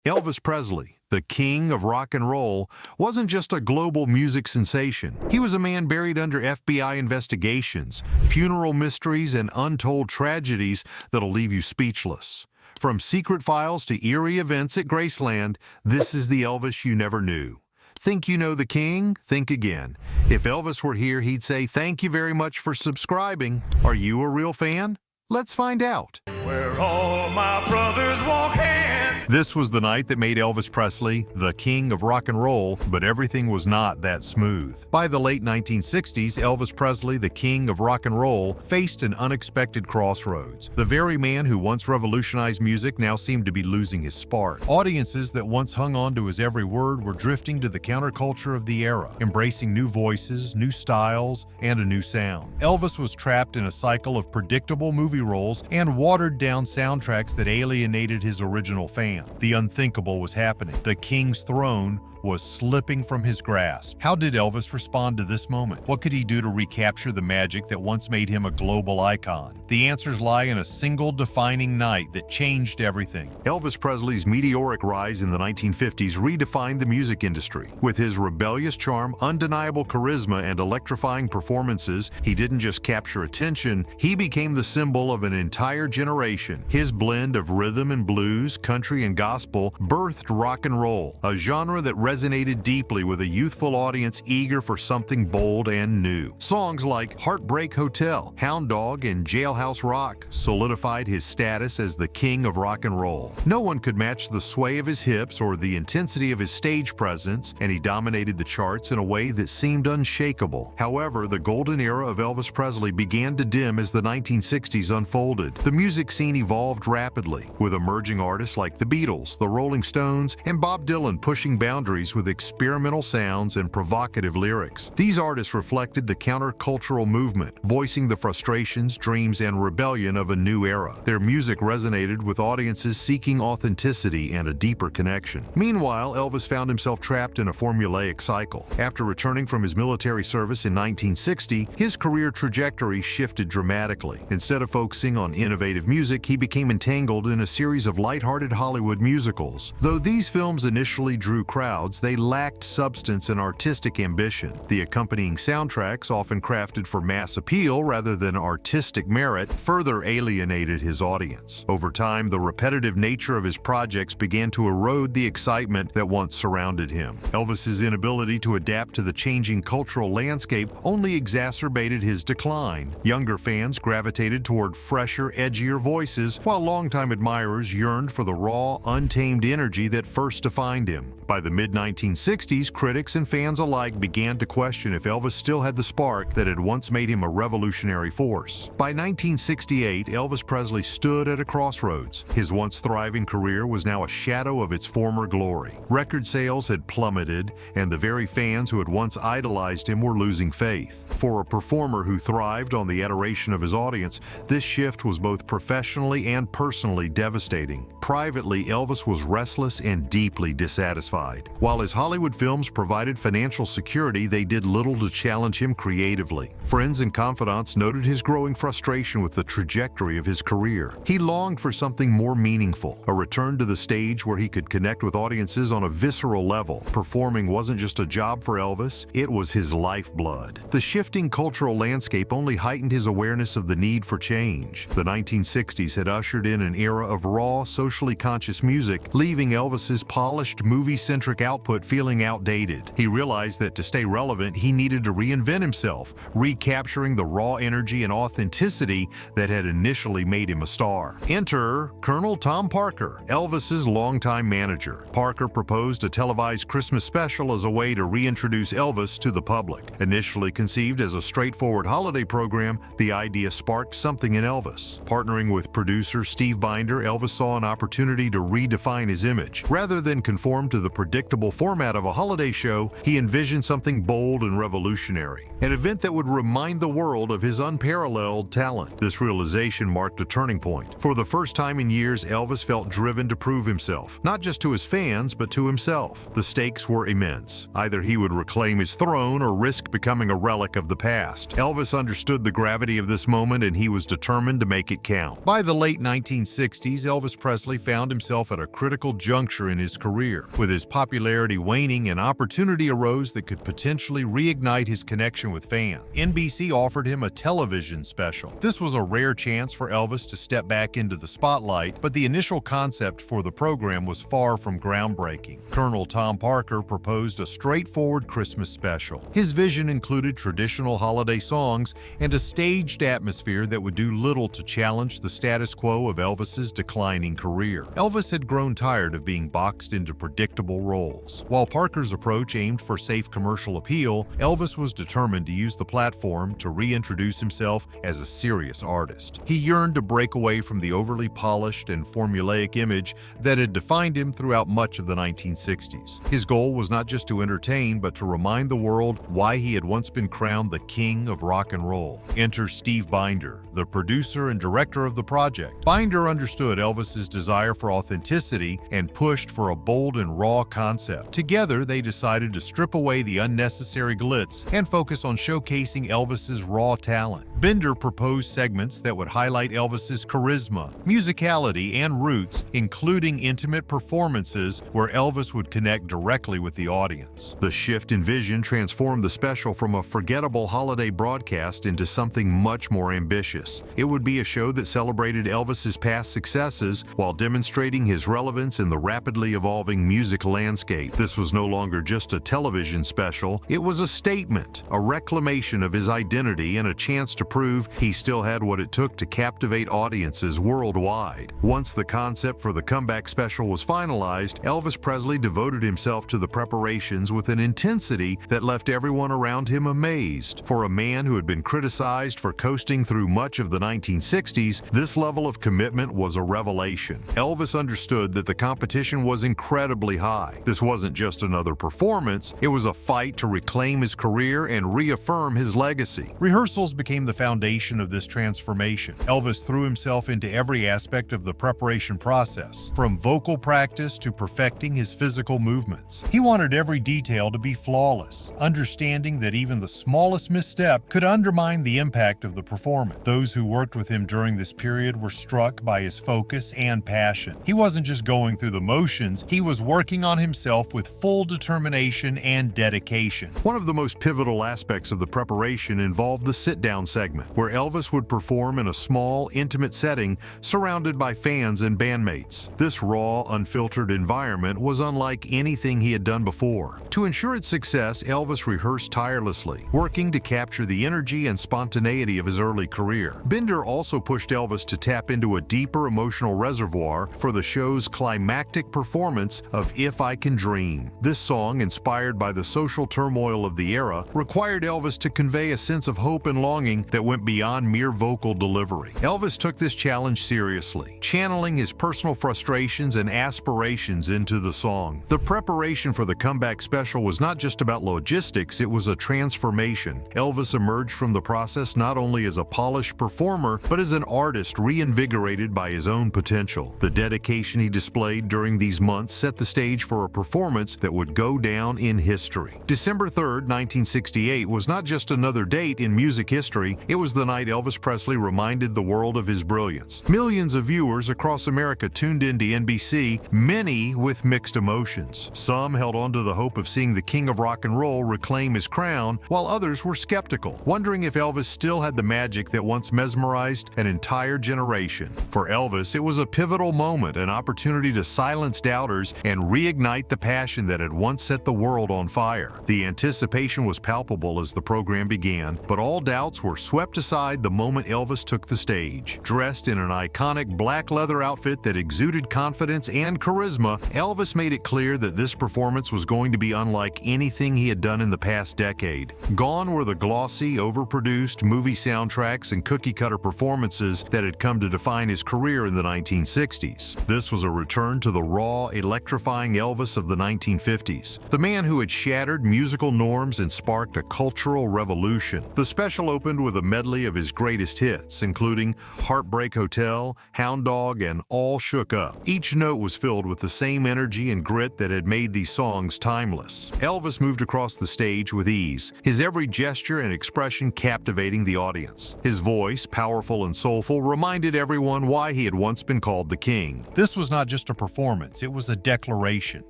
Elvis Presley, the king of rock and roll, wasn't just a global music sensation. He was a man buried under FBI investigations, funeral mysteries, and untold tragedies that'll leave you speechless. From secret files to eerie events at Graceland, this is the Elvis you never knew. Think you know the king? Think again. If Elvis were here, he'd say, "Thank you very much for subscribing." Are you a real fan? Let's find out. Where all my brothers walk hand. This was the night that made Elvis Presley the king of rock and roll, but everything was not that smooth. By the late 1960s, Elvis Presley, the king of rock and roll, faced an unexpected crossroads. The very man who once revolutionized music now seemed to be losing his spark. Audiences that once hung on to his every word were drifting to the counterculture of the era, embracing new voices, new styles, and a new sound. Elvis was trapped in a cycle of predictable movie roles and watered-down soundtracks that alienated his original fans. The unthinkable was happening. The king's throne was slipping from his grasp. How did Elvis respond to this moment? What could he do to recapture the magic that once made him a global icon? The answers lie in a single defining night that changed everything. Elvis Presley's meteoric rise in the 1950s redefined the music industry. With his rebellious charm, undeniable charisma, and electrifying performances, he didn't just capture attention, he became the symbol of an entire generation. His blend of rhythm and blues, country and gospel birthed rock and roll, a genre that resonated deeply with a youthful audience eager for something bold and new. Songs like Heartbreak Hotel, Hound Dog, and Jailhouse Rock solidified his status as the king of rock and roll. No one could match the sway of his hips or the intensity of his stage presence, and he dominated the charts in a way that seemed unshakable. However, the golden era of Elvis Presley began to dim as the 1960s unfolded. The music scene evolved rapidly, with emerging artists like the Beatles, the Rolling Stones, and Bob Dylan pushing boundaries with experimental sounds and provocative lyrics. These artists reflected the countercultural movement, voicing the frustrations, dreams, and rebellion of a new era. Their music resonated with audiences seeking authenticity and a deeper connection. Meanwhile, Elvis found himself trapped in a formulaic cycle. After returning from his military service in 1960, his career trajectory shifted dramatically. Instead of focusing on innovative music, he became entangled in a series of lighthearted Hollywood musicals. Though these films initially drew crowds, they lacked substance and artistic ambition. The accompanying soundtracks, often crafted for mass appeal rather than artistic merit, further alienated his audience. Over time, the repetitive nature of his projects began to erode the excitement that once surrounded him. Elvis's inability to adapt to the changing cultural landscape only exacerbated his decline. Younger fans gravitated toward fresher, edgier voices, while longtime admirers yearned for the raw, untamed energy that first defined him. By the mid-1960s, critics and fans alike began to question if Elvis still had the spark that had once made him a revolutionary force. By 1968, Elvis Presley stood at a crossroads. His once thriving career was now a shadow of its former glory. Record sales had plummeted, and the very fans who had once idolized him were losing faith. For a performer who thrived on the adoration of his audience, this shift was both professionally and personally devastating. Privately, Elvis was restless and deeply dissatisfied. While his Hollywood films provided financial security, they did little to challenge him creatively. Friends and confidants noted his growing frustration with the trajectory of his career. He longed for something more meaningful, a return to the stage where he could connect with audiences on a visceral level. Performing wasn't just a job for Elvis, it was his lifeblood. The shifting cultural landscape only heightened his awareness of the need for change. The 1960s had ushered in an era of raw, socially conscious music, leaving Elvis's polished, movie-centric output feeling outdated. He realized that to stay relevant, he needed to reinvent himself, recapturing the raw energy and authenticity that had initially made him a star. Enter Colonel Tom Parker, Elvis's longtime manager. Parker proposed a televised Christmas special as a way to reintroduce Elvis to the public. Initially conceived as a straightforward holiday program, the idea sparked something in Elvis. Partnering with producer Steve Binder, Elvis saw an opportunity to redefine his image. Rather than conform to the predictable format of a holiday show, he envisioned something bold and revolutionary, an event that would remind the world of his unparalleled talent. This realization marked a turning point. For the first time in years, Elvis felt driven to prove himself, not just to his fans, but to himself. The stakes were immense. Either he would reclaim his throne or risk becoming a relic of the past. Elvis understood the gravity of this moment, and he was determined to make it count. By the late 1960s, Elvis Presley found himself at a critical juncture in his career. With his popularity waning, an opportunity arose that could potentially reignite his connection with fans. NBC offered him a television special. This was a rare chance for Elvis to step back into the spotlight, but the initial concept for the program was far from groundbreaking. Colonel Tom Parker proposed a straightforward Christmas special. His vision included traditional holiday songs and a staged atmosphere that would do little to challenge the status quo of Elvis's declining career. Elvis had grown tired of being boxed into predictable roles. While Parker's approach aimed for safe commercial appeal, Elvis was determined to use the platform to reintroduce himself as a serious artist. He yearned to break away from the overly polished and formulaic image that had defined him throughout much of the 1960s. His goal was not just to entertain, but to remind the world why he had once been crowned the king of rock and roll. Enter Steve Binder, the producer and director of the project. Binder understood Elvis's desire for authenticity and pushed for a bold and raw concept. Together, they decided to strip away the unnecessary glitz and focus on showcasing Elvis's raw talent. Binder proposed segments that would highlight Elvis's charisma, musicality, and roots, including intimate performances where Elvis would connect directly with the audience. The shift in vision transformed the special from a forgettable holiday broadcast into something much more ambitious. It would be a show that celebrated Elvis's past successes while demonstrating his relevance in the rapidly evolving music landscape. This was no longer just a television special, it was a statement, a reclamation of his identity, and a chance to prove he still had what it took to captivate audiences worldwide. Once the concept for the comeback special was finalized, Elvis Presley devoted himself to the preparations with an intensity that left everyone around him amazed. For a man who had been criticized for coasting through much of the 1960s, this level of commitment was a revelation. Elvis understood that the competition was incredibly high. This wasn't just another performance, it was a fight to reclaim his career and reaffirm his legacy. Rehearsals became the foundation of this transformation. Elvis threw himself into every aspect of the preparation process, from vocal practice to perfecting his physical movements. He wanted every detail to be flawless, understanding that even the smallest misstep could undermine the impact of the performance. Those who worked with him during this period were struck by his focus and passion. He wasn't just going through the motions, he was working on himself with full determination and dedication. One of the most pivotal aspects of the preparation involved the sit-down segment, where Elvis would perform in a small, intimate setting surrounded by fans and bandmates. This raw, unfiltered environment was unlike anything he had done before. To ensure its success, Elvis rehearsed tirelessly, working to capture the energy and spontaneity of his early career. Binder also pushed Elvis to tap into a deeper emotional reservoir for the show's climactic performance of If I Can Dream. This song, inspired by the social turmoil of the era, required Elvis to convey a sense of hope and longing that went beyond mere vocal delivery. Elvis took this challenge seriously, channeling his personal frustrations and aspirations into the song. The preparation for the comeback special was not just about logistics, it was a transformation. Elvis emerged from the process not only as a polished performer, but as an artist reinvigorated by his own potential. The dedication he displayed during these months set the stage for a performance that would go down in history. December 3rd, 1968 was not just another date in music history, it was the night Elvis Presley reminded the world of his brilliance. Millions of viewers across America tuned into NBC, many with mixed emotions. Some held on to the hope of seeing the king of rock and roll reclaim his crown, while others were skeptical, wondering if Elvis still had the magic that once mesmerized an entire generation. For Elvis, it was a pivotal moment, an opportunity to silence doubters and reignite the passion that had once set the world on fire. The anticipation was palpable as the program began, but all doubts were swiftly swept aside the moment Elvis took the stage. Dressed in an iconic black leather outfit that exuded confidence and charisma, Elvis made it clear that this performance was going to be unlike anything he had done in the past decade. Gone were the glossy, overproduced movie soundtracks and cookie-cutter performances that had come to define his career in the 1960s. This was a return to the raw, electrifying Elvis of the 1950s, the man who had shattered musical norms and sparked a cultural revolution. The special opened with a medley of his greatest hits, including Heartbreak Hotel, Hound Dog, and All Shook Up. Each note was filled with the same energy and grit that had made these songs timeless. Elvis moved across the stage with ease, his every gesture and expression captivating the audience. His voice, powerful and soulful, reminded everyone why he had once been called the King. This was not just a performance, it was a declaration.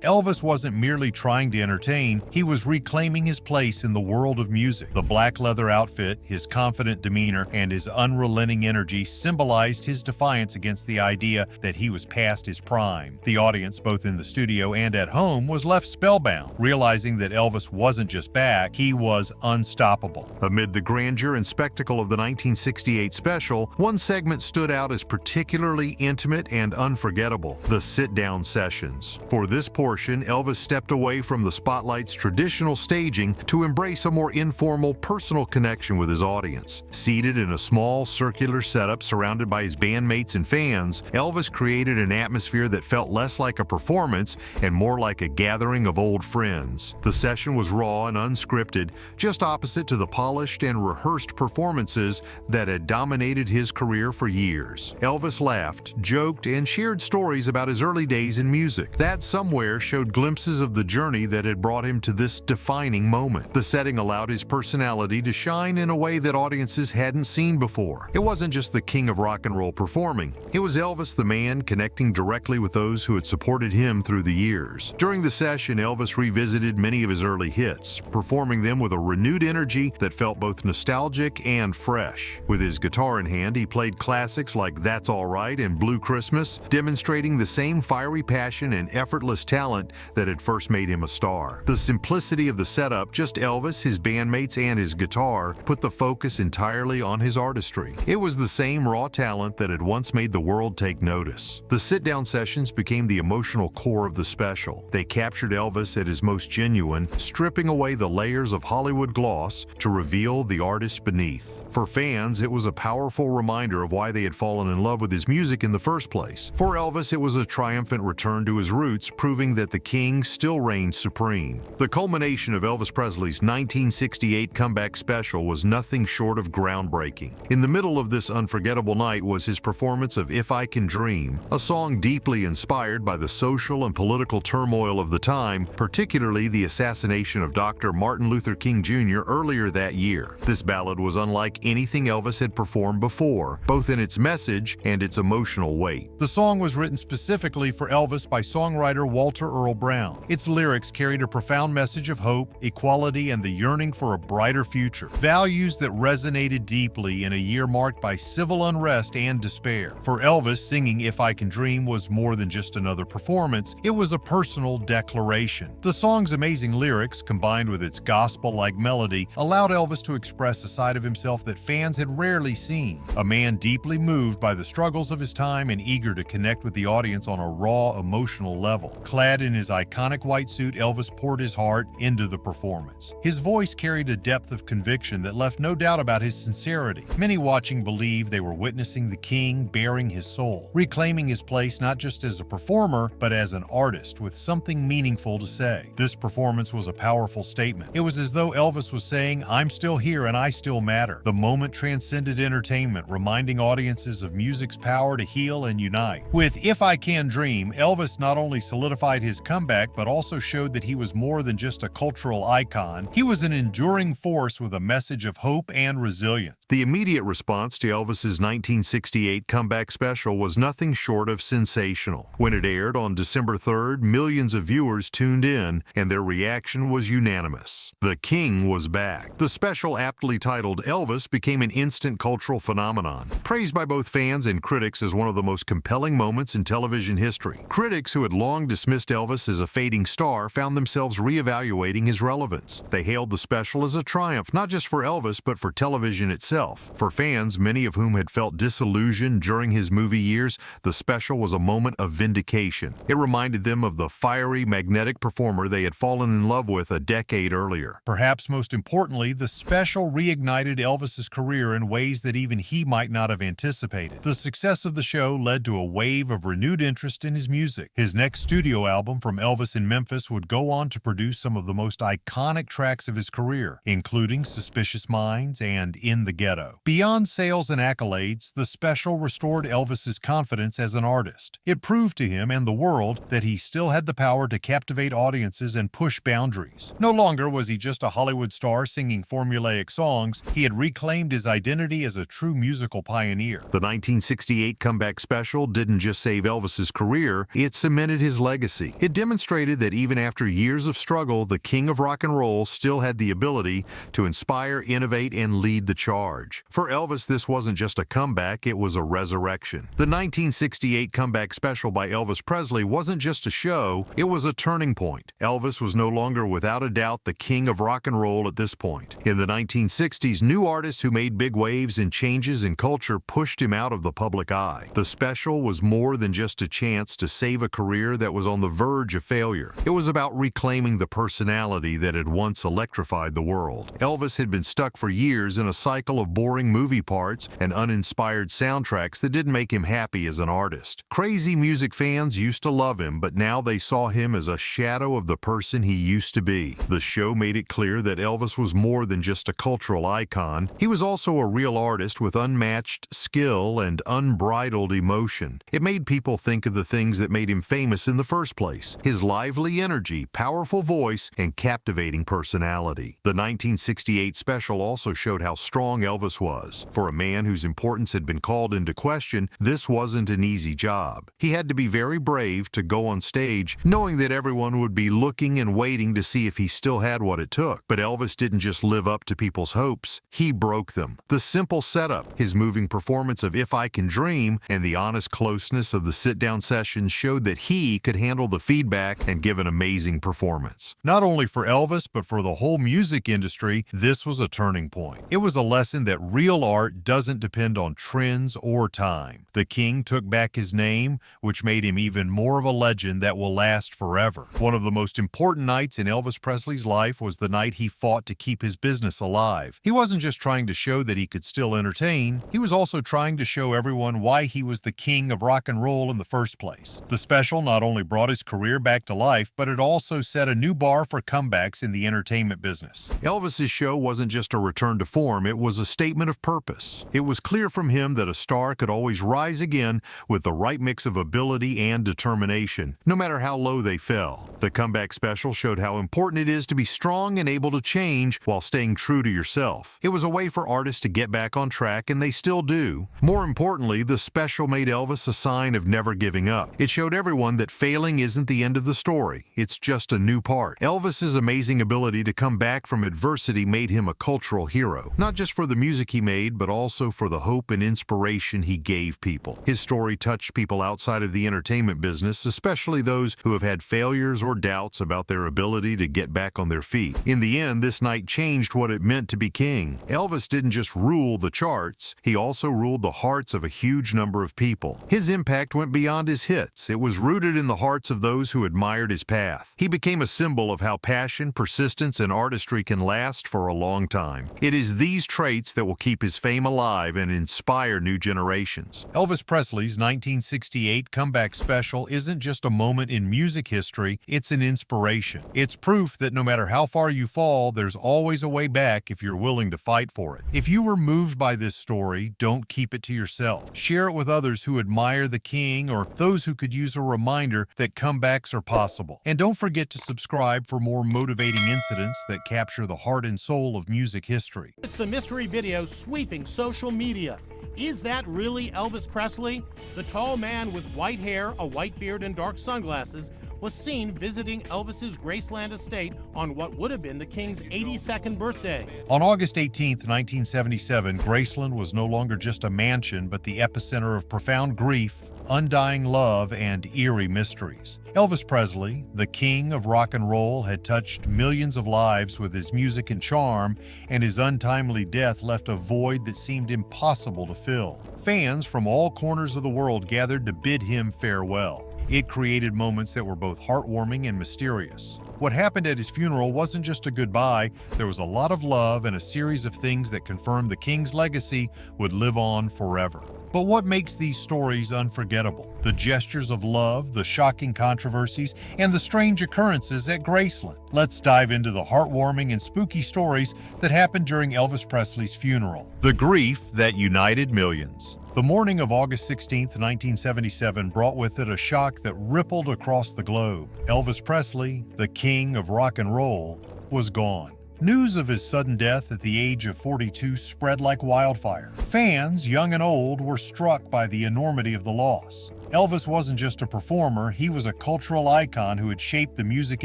Elvis wasn't merely trying to entertain, he was reclaiming his place in the world of music. The black leather outfit, his confident demeanor, and his unrelenting energy symbolized his defiance against the idea that he was past his prime. The audience, both in the studio and at home, was left spellbound, realizing that Elvis wasn't just back, he was unstoppable. Amid the grandeur and spectacle of the 1968 special, one segment stood out as particularly intimate and unforgettable: the sit-down sessions. For this portion, Elvis stepped away from the spotlight's traditional staging to embrace a more informal, personal connection with his audience. Seated in a small, circular setup surrounded by his bandmates and fans, Elvis created an atmosphere that felt less like a performance and more like a gathering of old friends. The session was raw and unscripted, just opposite to the polished and rehearsed performances that had dominated his career for years. Elvis laughed, joked, and shared stories about his early days in music. That somewhere showed glimpses of the journey that had brought him to this defining moment. The setting allowed his personality to shine in a way that audiences hadn't seen before. It wasn't just the king of rock and roll performing. It was Elvis the man connecting directly with those who had supported him through the years. During the session, Elvis revisited many of his early hits, performing them with a renewed energy that felt both nostalgic and fresh. With his guitar in hand, he played classics like That's All Right and Blue Christmas, demonstrating the same fiery passion and effortless talent that had first made him a star. The simplicity of the setup, just Elvis, his bandmates, and his guitar, put the focus entirely on his artistry. It was the same raw talent that had once made the world take notice. The sit-down sessions became the emotional core of the special. They captured Elvis at his most genuine, stripping away the layers of Hollywood gloss to reveal the artist beneath. For fans, it was a powerful reminder of why they had fallen in love with his music in the first place. For Elvis, it was a triumphant return to his roots, proving that the king still reigned supreme. The culmination of Elvis Presley's 1968 comeback special was nothing short of groundbreaking. In the middle of this unforgettable night was his performance of If I Can Dream, a song deeply inspired by the social and political turmoil of the time, particularly the assassination of Dr. Martin Luther King Jr. earlier that year. This ballad was unlike anything Elvis had performed before, both in its message and its emotional weight. The song was written specifically for Elvis by songwriter Walter Earl Brown. Its lyrics carried a profound message of hope, equality, and the yearning for a brighter future, values that resonated deeply in a year marked by civil unrest and despair. For Elvis, singing If I Can Dream was more than just another performance, it was a personal declaration. The song's amazing lyrics, combined with its gospel-like melody, allowed Elvis to express a side of himself that fans had rarely seen. A man deeply moved by the struggles of his time and eager to connect with the audience on a raw, emotional level. Clad in his iconic white suit, Elvis poured his heart into the performance. His voice carried a depth of conviction that left no doubt about his sincerity. Many watching believed they were witnessing the king bearing his soul, reclaiming his place not just as a performer, but as an artist with something meaningful to say. This performance was a powerful statement. It was as though Elvis was saying, "I'm still here and I still matter." The moment transcended entertainment, reminding audiences of music's power to heal and unite. With If I Can Dream, Elvis not only solidified his comeback, but also showed that he was more than just a cultural icon. He was an enduring force with a message of hope and resilience. The immediate response to Elvis's 1968 comeback special was nothing short of sensational. When it aired on December 3rd, millions of viewers tuned in, and their reaction was unanimous. The king was back. The special, aptly titled Elvis, became an instant cultural phenomenon, praised by both fans and critics as one of the most compelling moments in television history. Critics who had long dismissed Elvis as a fading star found themselves reevaluating his relevance. They hailed the special as a triumph, not just for Elvis, but for television itself. himself. For fans, many of whom had felt disillusioned during his movie years, the special was a moment of vindication. It reminded them of the fiery, magnetic performer they had fallen in love with a decade earlier. Perhaps most importantly, the special reignited Elvis's career in ways that even he might not have anticipated. The success of the show led to a wave of renewed interest in his music. His next studio album, From Elvis in Memphis, would go on to produce some of the most iconic tracks of his career, including Suspicious Minds and In the Ghetto. Beyond sales and accolades, the special restored Elvis's confidence as an artist. It proved to him and the world that he still had the power to captivate audiences and push boundaries. No longer was he just a Hollywood star singing formulaic songs. He had reclaimed his identity as a true musical pioneer. The 1968 comeback special didn't just save Elvis's career, it cemented his legacy. It demonstrated that even after years of struggle, the king of rock and roll still had the ability to inspire, innovate, and lead the charge. For Elvis, this wasn't just a comeback, it was a resurrection. The 1968 comeback special by Elvis Presley wasn't just a show, it was a turning point. Elvis was no longer without a doubt the king of rock and roll at this point. In the 1960s, new artists who made big waves and changes in culture pushed him out of the public eye. The special was more than just a chance to save a career that was on the verge of failure. It was about reclaiming the personality that had once electrified the world. Elvis had been stuck for years in a cycle of boring movie parts and uninspired soundtracks that didn't make him happy as an artist. Crazy music fans used to love him, but now they saw him as a shadow of the person he used to be. The show made it clear that Elvis was more than just a cultural icon. He was also a real artist with unmatched skill and unbridled emotion. It made people think of the things that made him famous in the first place: his lively energy, powerful voice, and captivating personality. The 1968 special also showed how strong Elvis was. For a man whose importance had been called into question, this wasn't an easy job. He had to be very brave to go on stage, knowing that everyone would be looking and waiting to see if he still had what it took. But Elvis didn't just live up to people's hopes, he broke them. The simple setup, his moving performance of If I Can Dream, and the honest closeness of the sit-down sessions showed that he could handle the feedback and give an amazing performance. Not only for Elvis, but for the whole music industry, this was a turning point. It was a lesson that real art doesn't depend on trends or time. The king took back his name, which made him even more of a legend that will last forever. One of the most important nights in Elvis Presley's life was the night he fought to keep his business alive. He wasn't just trying to show that he could still entertain, he was also trying to show everyone why he was the king of rock and roll in the first place. The special not only brought his career back to life, but it also set a new bar for comebacks in the entertainment business. Elvis's show wasn't just a return to form, it was a statement of purpose. It was clear from him that a star could always rise again with the right mix of ability and determination, no matter how low they fell. The comeback special showed how important it is to be strong and able to change while staying true to yourself. It was a way for artists to get back on track, and they still do. More importantly, the special made Elvis a sign of never giving up. It showed everyone that failing isn't the end of the story, it's just a new part. Elvis's amazing ability to come back from adversity made him a cultural hero, not just for the music he made, but also for the hope and inspiration he gave people. His story touched people outside of the entertainment business, especially those who have had failures or doubts about their ability to get back on their feet. In the end, this night changed what it meant to be king. Elvis didn't just rule the charts, he also ruled the hearts of a huge number of people. His impact went beyond his hits. It was rooted in the hearts of those who admired his path. He became a symbol of how passion, persistence, and artistry can last for a long time. It is these traits that will keep his fame alive and inspire new generations. Elvis Presley's 1968 comeback special isn't just a moment in music history, it's an inspiration. It's proof that no matter how far you fall, there's always a way back if you're willing to fight for it. If you were moved by this story, don't keep it to yourself. Share it with others who admire the king or those who could use a reminder that comebacks are possible. And don't forget to subscribe for more motivating incidents that capture the heart and soul of music history. It's the mystery video sweeping social media. Is that really Elvis Presley? The tall man with white hair, a white beard, and dark sunglasses was seen visiting Elvis's Graceland estate on what would have been the King's 82nd birthday. On August 18, 1977, Graceland was no longer just a mansion, but the epicenter of profound grief, undying love, and eerie mysteries. Elvis Presley, the king of rock and roll, had touched millions of lives with his music and charm, and his untimely death left a void that seemed impossible to fill. Fans from all corners of the world gathered to bid him farewell. It created moments that were both heartwarming and mysterious. What happened at his funeral wasn't just a goodbye, there was a lot of love and a series of things that confirmed the king's legacy would live on forever. But what makes these stories unforgettable? The gestures of love, the shocking controversies, and the strange occurrences at Graceland. Let's dive into the heartwarming and spooky stories that happened during Elvis Presley's funeral. The grief that united millions. The morning of August 16, 1977 brought with it a shock that rippled across the globe. Elvis Presley, the king of rock and roll, was gone. News of his sudden death at the age of 42 spread like wildfire. Fans, young and old, were struck by the enormity of the loss. Elvis wasn't just a performer, he was a cultural icon who had shaped the music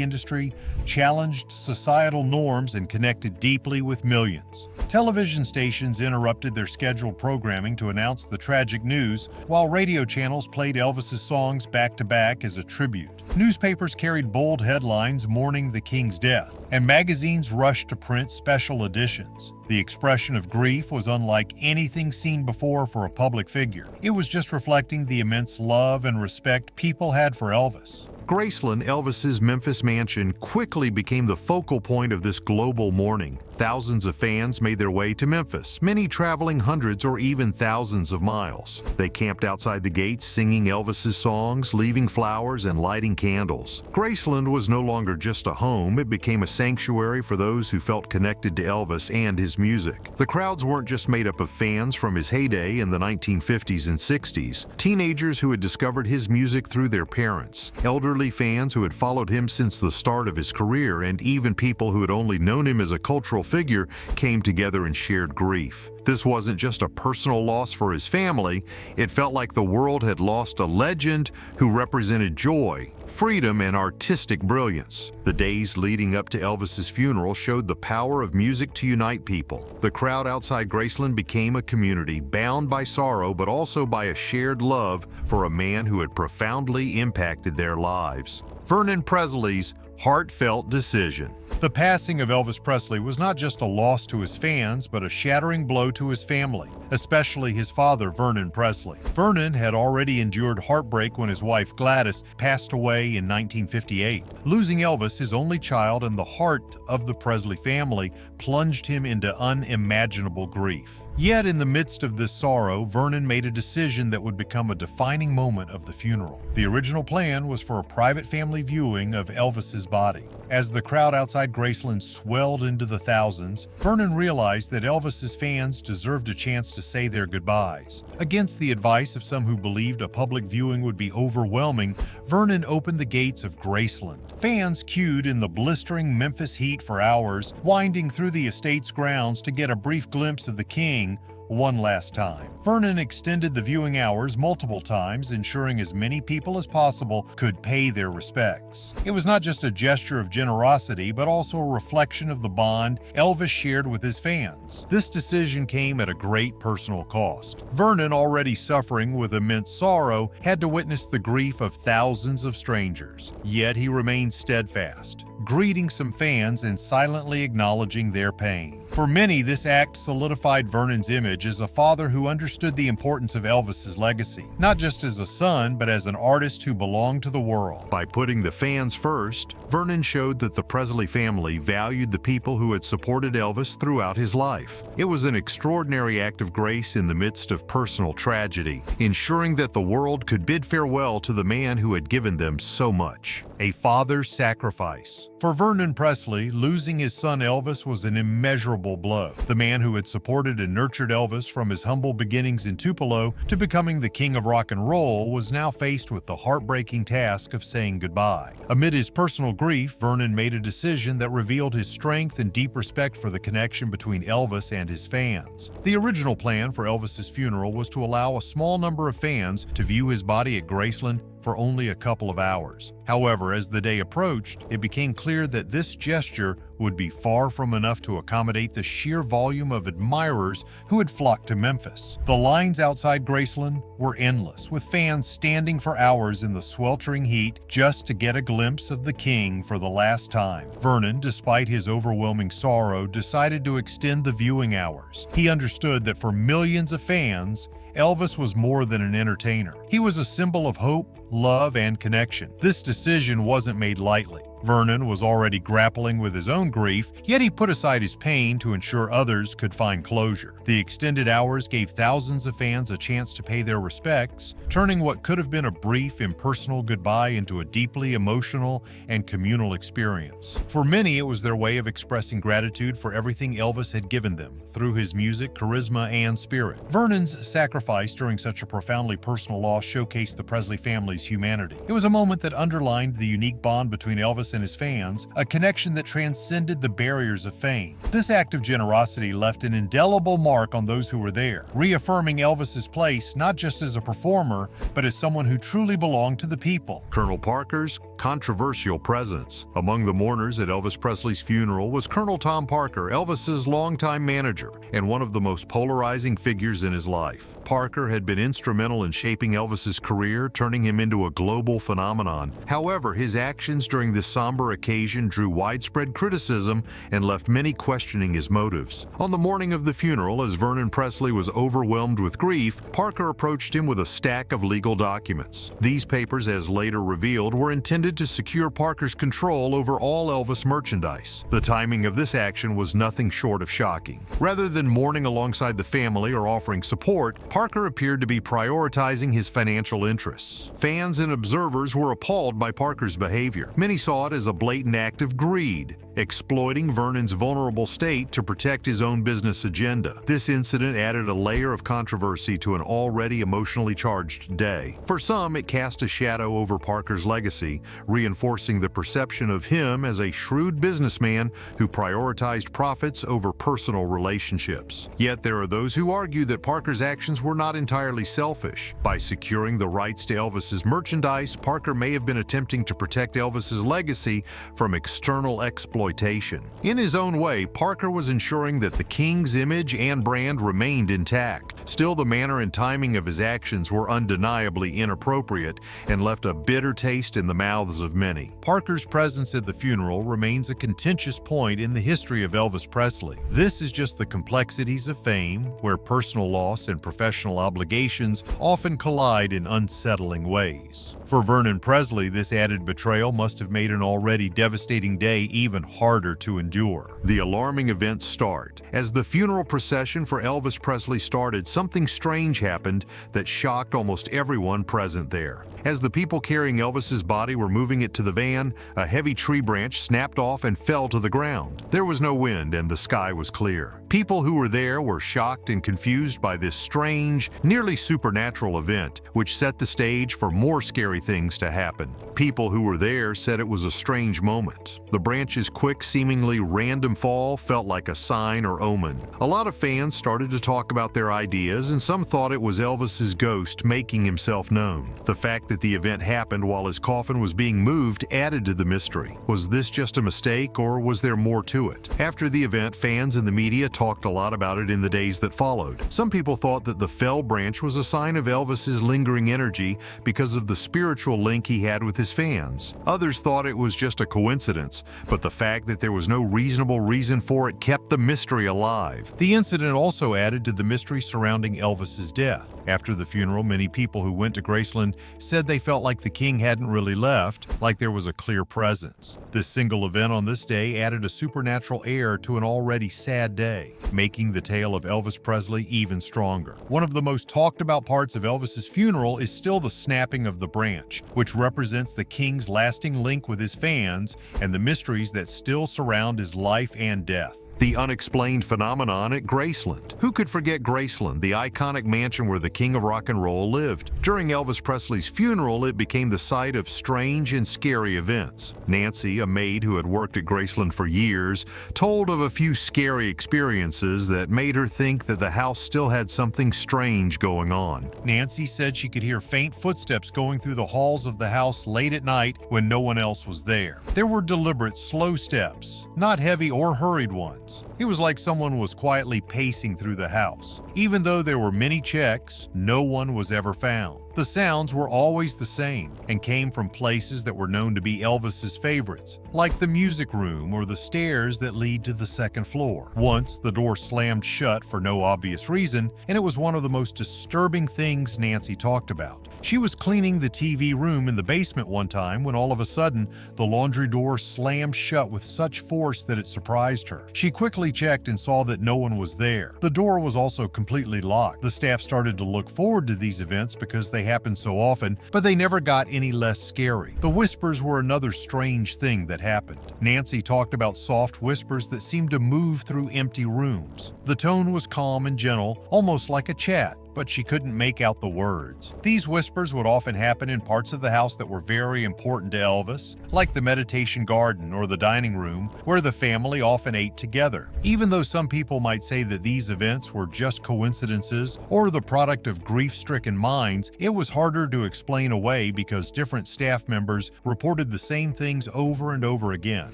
industry, challenged societal norms, and connected deeply with millions. Television stations interrupted their scheduled programming to announce the tragic news, while radio channels played Elvis's songs back-to-back as a tribute. Newspapers carried bold headlines mourning the king's death, and magazines rushed to print special editions. The expression of grief was unlike anything seen before for a public figure. It was just reflecting the immense love and respect people had for Elvis. Graceland, Elvis's Memphis mansion, quickly became the focal point of this global mourning. Thousands of fans made their way to Memphis, many traveling hundreds or even thousands of miles. They camped outside the gates singing Elvis's songs, leaving flowers, and lighting candles. Graceland was no longer just a home, it became a sanctuary for those who felt connected to Elvis and his music. The crowds weren't just made up of fans from his heyday in the 1950s and 60s, teenagers who had discovered his music through their parents, elderly fans who had followed him since the start of his career, and even people who had only known him as a cultural figure came together and shared grief. This wasn't just a personal loss for his family, it felt like the world had lost a legend who represented joy, freedom, and artistic brilliance. The days leading up to Elvis's funeral showed the power of music to unite people. The crowd outside Graceland became a community bound by sorrow but also by a shared love for a man who had profoundly impacted their lives. Vernon Presley's heartfelt decision. The passing of Elvis Presley was not just a loss to his fans, but a shattering blow to his family, especially his father, Vernon Presley. Vernon had already endured heartbreak when his wife Gladys passed away in 1958. Losing Elvis, his only child and the heart of the Presley family, plunged him into unimaginable grief. Yet in the midst of this sorrow, Vernon made a decision that would become a defining moment of the funeral. The original plan was for a private family viewing of Elvis's body. As the crowd outside Graceland swelled into the thousands, Vernon realized that Elvis's fans deserved a chance to say their goodbyes. Against the advice of some who believed a public viewing would be overwhelming, Vernon opened the gates of Graceland. Fans queued in the blistering Memphis heat for hours, winding through the estate's grounds to get a brief glimpse of the king one last time. Vernon extended the viewing hours multiple times, ensuring as many people as possible could pay their respects. It was not just a gesture of generosity, but also a reflection of the bond Elvis shared with his fans. This decision came at a great personal cost. Vernon, already suffering with immense sorrow, had to witness the grief of thousands of strangers. Yet he remained steadfast, greeting some fans and silently acknowledging their pain. For many, this act solidified Vernon's image as a father who understood the importance of Elvis's legacy, not just as a son, but as an artist who belonged to the world. By putting the fans first, Vernon showed that the Presley family valued the people who had supported Elvis throughout his life. It was an extraordinary act of grace in the midst of personal tragedy, ensuring that the world could bid farewell to the man who had given them so much. A father's sacrifice. For Vernon Presley, losing his son Elvis was an immeasurable blow. The man who had supported and nurtured Elvis from his humble beginnings in Tupelo to becoming the king of rock and roll was now faced with the heartbreaking task of saying goodbye. Amid his personal grief, Vernon made a decision that revealed his strength and deep respect for the connection between Elvis and his fans. The original plan for Elvis's funeral was to allow a small number of fans to view his body at Graceland for only a couple of hours. However, as the day approached, it became clear that this gesture would be far from enough to accommodate the sheer volume of admirers who had flocked to Memphis. The lines outside Graceland were endless, with fans standing for hours in the sweltering heat just to get a glimpse of the king for the last time. Vernon, despite his overwhelming sorrow, decided to extend the viewing hours. He understood that for millions of fans, Elvis was more than an entertainer. He was a symbol of hope, love, and connection. This decision wasn't made lightly. Vernon was already grappling with his own grief, yet he put aside his pain to ensure others could find closure. The extended hours gave thousands of fans a chance to pay their respects, turning what could have been a brief, impersonal goodbye into a deeply emotional and communal experience. For many, it was their way of expressing gratitude for everything Elvis had given them, through his music, charisma, and spirit. Vernon's sacrifice during such a profoundly personal loss showcased the Presley family's humanity. It was a moment that underlined the unique bond between Elvis and his fans, a connection that transcended the barriers of fame. This act of generosity left an indelible mark on those who were there, reaffirming Elvis's place not just as a performer, but as someone who truly belonged to the people. Colonel Parker's controversial presence. Among the mourners at Elvis Presley's funeral was Colonel Tom Parker, Elvis's longtime manager, and one of the most polarizing figures in his life. Parker had been instrumental in shaping Elvis's career, turning him into a global phenomenon. However, his actions during this somber occasion drew widespread criticism and left many questioning his motives. On the morning of the funeral, as Vernon Presley was overwhelmed with grief, Parker approached him with a stack of legal documents. These papers, as later revealed, were intended to secure Parker's control over all Elvis merchandise. The timing of this action was nothing short of shocking. Rather than mourning alongside the family or offering support, Parker appeared to be prioritizing his financial interests. Fans and observers were appalled by Parker's behavior. Many saw it as a blatant act of greed, exploiting Vernon's vulnerable state to protect his own business agenda. This incident added a layer of controversy to an already emotionally charged day. For some, it cast a shadow over Parker's legacy, reinforcing the perception of him as a shrewd businessman who prioritized profits over personal relationships. Yet there are those who argue that Parker's actions were not entirely selfish. By securing the rights to Elvis's merchandise, Parker may have been attempting to protect Elvis's legacy from external exploitation. In his own way, Parker was ensuring that the King's image and brand remained intact. Still, the manner and timing of his actions were undeniably inappropriate and left a bitter taste in the mouths of many. Parker's presence at the funeral remains a contentious point in the history of Elvis Presley. This is just the complexities of fame, where personal loss and professional obligations often collide in unsettling ways. For Vernon Presley, this added betrayal must have made an already devastating day even harder to endure. The alarming events start. As the funeral procession for Elvis Presley started, something strange happened that shocked almost everyone present there. As the people carrying Elvis's body were moving it to the van, a heavy tree branch snapped off and fell to the ground. There was no wind and the sky was clear. People who were there were shocked and confused by this strange, nearly supernatural event, which set the stage for more scary things to happen. People who were there said it was a strange moment. The branch's quick, seemingly random fall felt like a sign or omen. A lot of fans started to talk about their ideas, and some thought it was Elvis's ghost making himself known. The fact that the event happened while his coffin was being moved added to the mystery. Was this just a mistake, or was there more to it? After the event, fans and the media talked a lot about it in the days that followed. Some people thought that the fell branch was a sign of Elvis's lingering energy because of the spiritual link he had with his fans. Others thought it was just a coincidence, but the fact that there was no reasonable reason for it kept the mystery alive. The incident also added to the mystery surrounding Elvis's death. After the funeral, many people who went to Graceland said they felt like the king hadn't really left, like there was a clear presence. This single event on this day added a supernatural air to an already sad day, making the tale of Elvis Presley even stronger. One of the most talked about parts of Elvis's funeral is still the snapping of the branch, which represents the king's lasting link with his fans and the mysteries that still surround his life and death. The unexplained phenomenon at Graceland. Who could forget Graceland, the iconic mansion where the king of rock and roll lived? During Elvis Presley's funeral, it became the site of strange and scary events. Nancy, a maid who had worked at Graceland for years, told of a few scary experiences that made her think that the house still had something strange going on. Nancy said she could hear faint footsteps going through the halls of the house late at night when no one else was there. There were deliberate, slow steps, not heavy or hurried ones. It was like someone was quietly pacing through the house. Even though there were many checks, no one was ever found. The sounds were always the same and came from places that were known to be Elvis's favorites, like the music room or the stairs that lead to the second floor. Once, the door slammed shut for no obvious reason, and it was one of the most disturbing things Nancy talked about. She was cleaning the TV room in the basement one time when all of a sudden, the laundry door slammed shut with such force that it surprised her. She quickly checked and saw that no one was there. The door was also completely locked. The staff started to look forward to these events because they happened so often, but they never got any less scary. The whispers were another strange thing that happened. Nancy talked about soft whispers that seemed to move through empty rooms. The tone was calm and gentle, almost like a chat, but she couldn't make out the words. These whispers would often happen in parts of the house that were very important to Elvis, like the meditation garden or the dining room, where the family often ate together. Even though some people might say that these events were just coincidences or the product of grief-stricken minds, it was harder to explain away because different staff members reported the same things over and over again.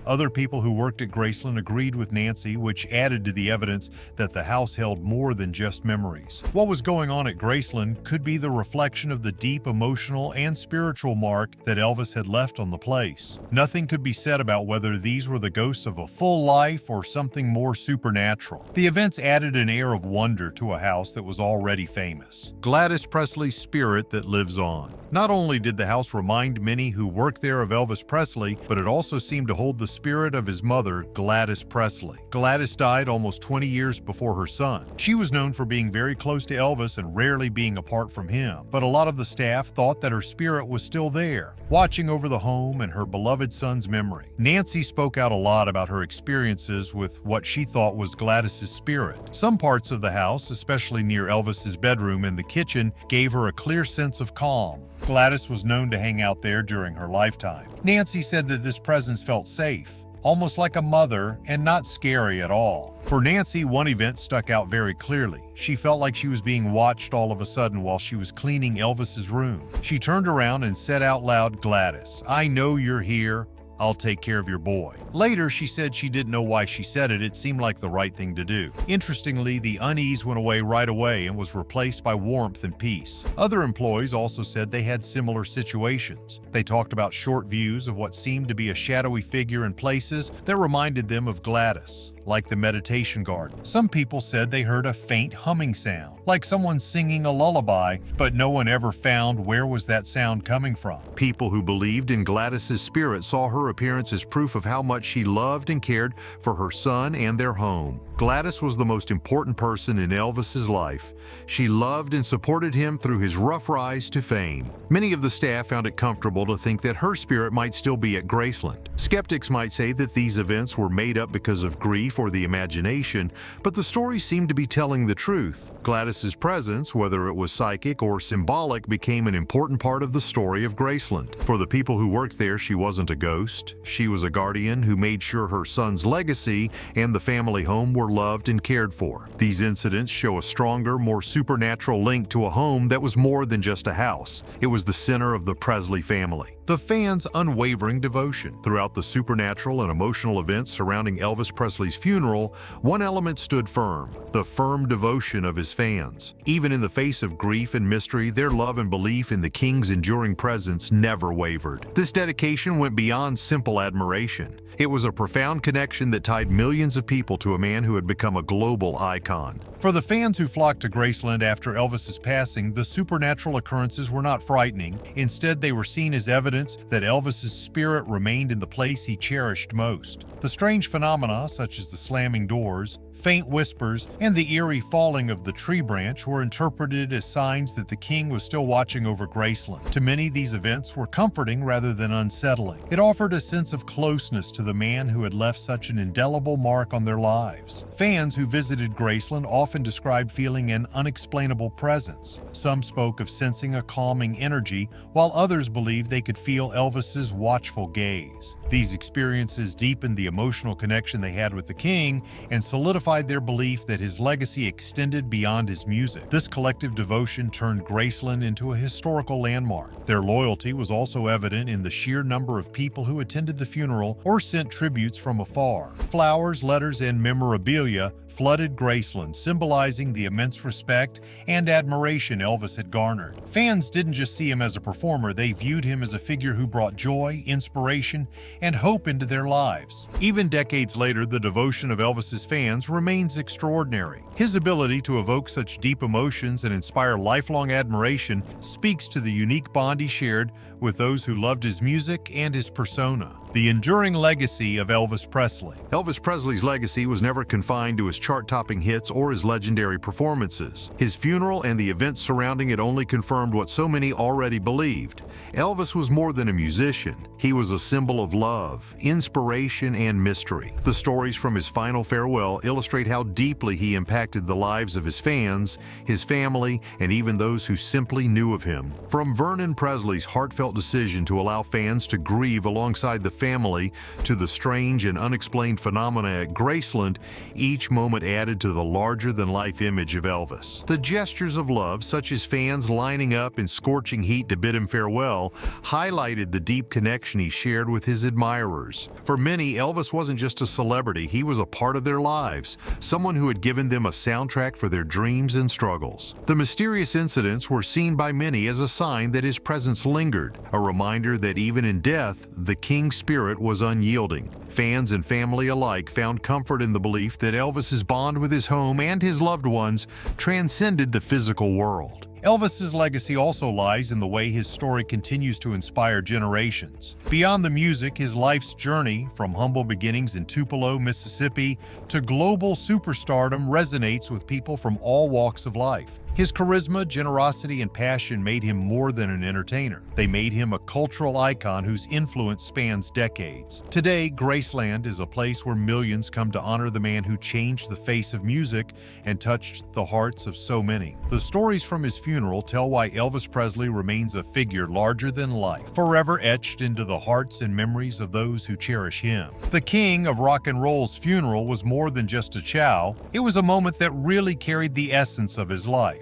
Other people who worked at Graceland agreed with Nancy, which added to the evidence that the house held more than just memories. What was going on at Graceland could be the reflection of the deep emotional and spiritual mark that Elvis had left on the place. Nothing could be said about whether these were the ghosts of a full life or something more supernatural. The events added an air of wonder to a house that was already famous. Gladys Presley's spirit that lives on. Not only did the house remind many who worked there of Elvis Presley, but it also seemed to hold the spirit of his mother, Gladys Presley. Gladys died almost 20 years before her son. She was known for being very close to Elvis and rarely being apart from him, but a lot of the staff thought that her spirit was still there, watching over the home and her beloved son's memory. Nancy spoke out a lot about her experiences with what she thought was Gladys's spirit. Some parts of the house, especially near Elvis's bedroom and the kitchen, gave her a clear sense of calm. Gladys was known to hang out there during her lifetime. Nancy said that this presence felt safe, almost like a mother, and not scary at all. For Nancy, one event stuck out very clearly. She felt like she was being watched all of a sudden while she was cleaning Elvis's room. She turned around and said out loud, "Gladys, I know you're here. I'll take care of your boy." Later, she said she didn't know why she said it. It seemed like the right thing to do. Interestingly, the unease went away right away and was replaced by warmth and peace. Other employees also said they had similar situations. They talked about short views of what seemed to be a shadowy figure in places that reminded them of Gladys, like the meditation garden. Some people said they heard a faint humming sound, like someone singing a lullaby, but no one ever found where was that sound coming from. People who believed in Gladys's spirit saw her appearance as proof of how much she loved and cared for her son and their home. Gladys was the most important person in Elvis's life. She loved and supported him through his rough rise to fame. Many of the staff found it comfortable to think that her spirit might still be at Graceland. Skeptics might say that these events were made up because of grief or the imagination, but the story seemed to be telling the truth. Gladys's presence, whether it was psychic or symbolic, became an important part of the story of Graceland. For the people who worked there, she wasn't a ghost. She was a guardian who made sure her son's legacy and the family home were loved and cared for. These incidents show a stronger, more supernatural link to a home that was more than just a house. It was the center of the Presley family. The fans' unwavering devotion. Throughout the supernatural and emotional events surrounding Elvis Presley's funeral, one element stood firm: the firm devotion of his fans. Even in the face of grief and mystery, their love and belief in the King's enduring presence never wavered. This dedication went beyond simple admiration. It was a profound connection that tied millions of people to a man who had become a global icon. For the fans who flocked to Graceland after Elvis's passing, the supernatural occurrences were not frightening. Instead, they were seen as evidence that Elvis's spirit remained in the place he cherished most. The strange phenomena, such as the slamming doors, Faint whispers and the eerie falling of the tree branch were interpreted as signs that the king was still watching over Graceland. To many, these events were comforting rather than unsettling. It offered a sense of closeness to the man who had left such an indelible mark on their lives. Fans who visited Graceland often described feeling an unexplainable presence. Some spoke of sensing a calming energy, while others believed they could feel Elvis's watchful gaze. These experiences deepened the emotional connection they had with the king and solidified their belief that his legacy extended beyond his music. This collective devotion turned Graceland into a historical landmark. Their loyalty was also evident in the sheer number of people who attended the funeral or sent tributes from afar. Flowers, letters, and memorabilia flooded Graceland, symbolizing the immense respect and admiration Elvis had garnered. Fans didn't just see him as a performer, they viewed him as a figure who brought joy, inspiration, and hope into their lives. Even decades later, the devotion of Elvis's fans remains extraordinary. His ability to evoke such deep emotions and inspire lifelong admiration speaks to the unique bond he shared with those who loved his music and his persona. The enduring legacy of Elvis Presley. Elvis Presley's legacy was never confined to his chart-topping hits or his legendary performances. His funeral and the events surrounding it only confirmed what so many already believed. Elvis was more than a musician. He was a symbol of love, inspiration, and mystery. The stories from his final farewell illustrate how deeply he impacted the lives of his fans, his family, and even those who simply knew of him. From Vernon Presley's heartfelt decision to allow fans to grieve alongside the family to the strange and unexplained phenomena at Graceland, each moment added to the larger-than-life image of Elvis. The gestures of love, such as fans lining up in scorching heat to bid him farewell, highlighted the deep connection he shared with his admirers. For many, Elvis wasn't just a celebrity, he was a part of their lives, someone who had given them a soundtrack for their dreams and struggles. The mysterious incidents were seen by many as a sign that his presence lingered, a reminder that even in death, the king's spirit was unyielding. Fans and family alike found comfort in the belief that Elvis's bond with his home and his loved ones transcended the physical world. Elvis's legacy also lies in the way his story continues to inspire generations. Beyond the music, his life's journey, from humble beginnings in Tupelo, Mississippi, to global superstardom, resonates with people from all walks of life. His charisma, generosity, and passion made him more than an entertainer. They made him a cultural icon whose influence spans decades. Today, Graceland is a place where millions come to honor the man who changed the face of music and touched the hearts of so many. The stories from his funeral tell why Elvis Presley remains a figure larger than life, forever etched into the hearts and memories of those who cherish him. The king of rock and roll's funeral was more than just a chow. It was a moment that really carried the essence of his life.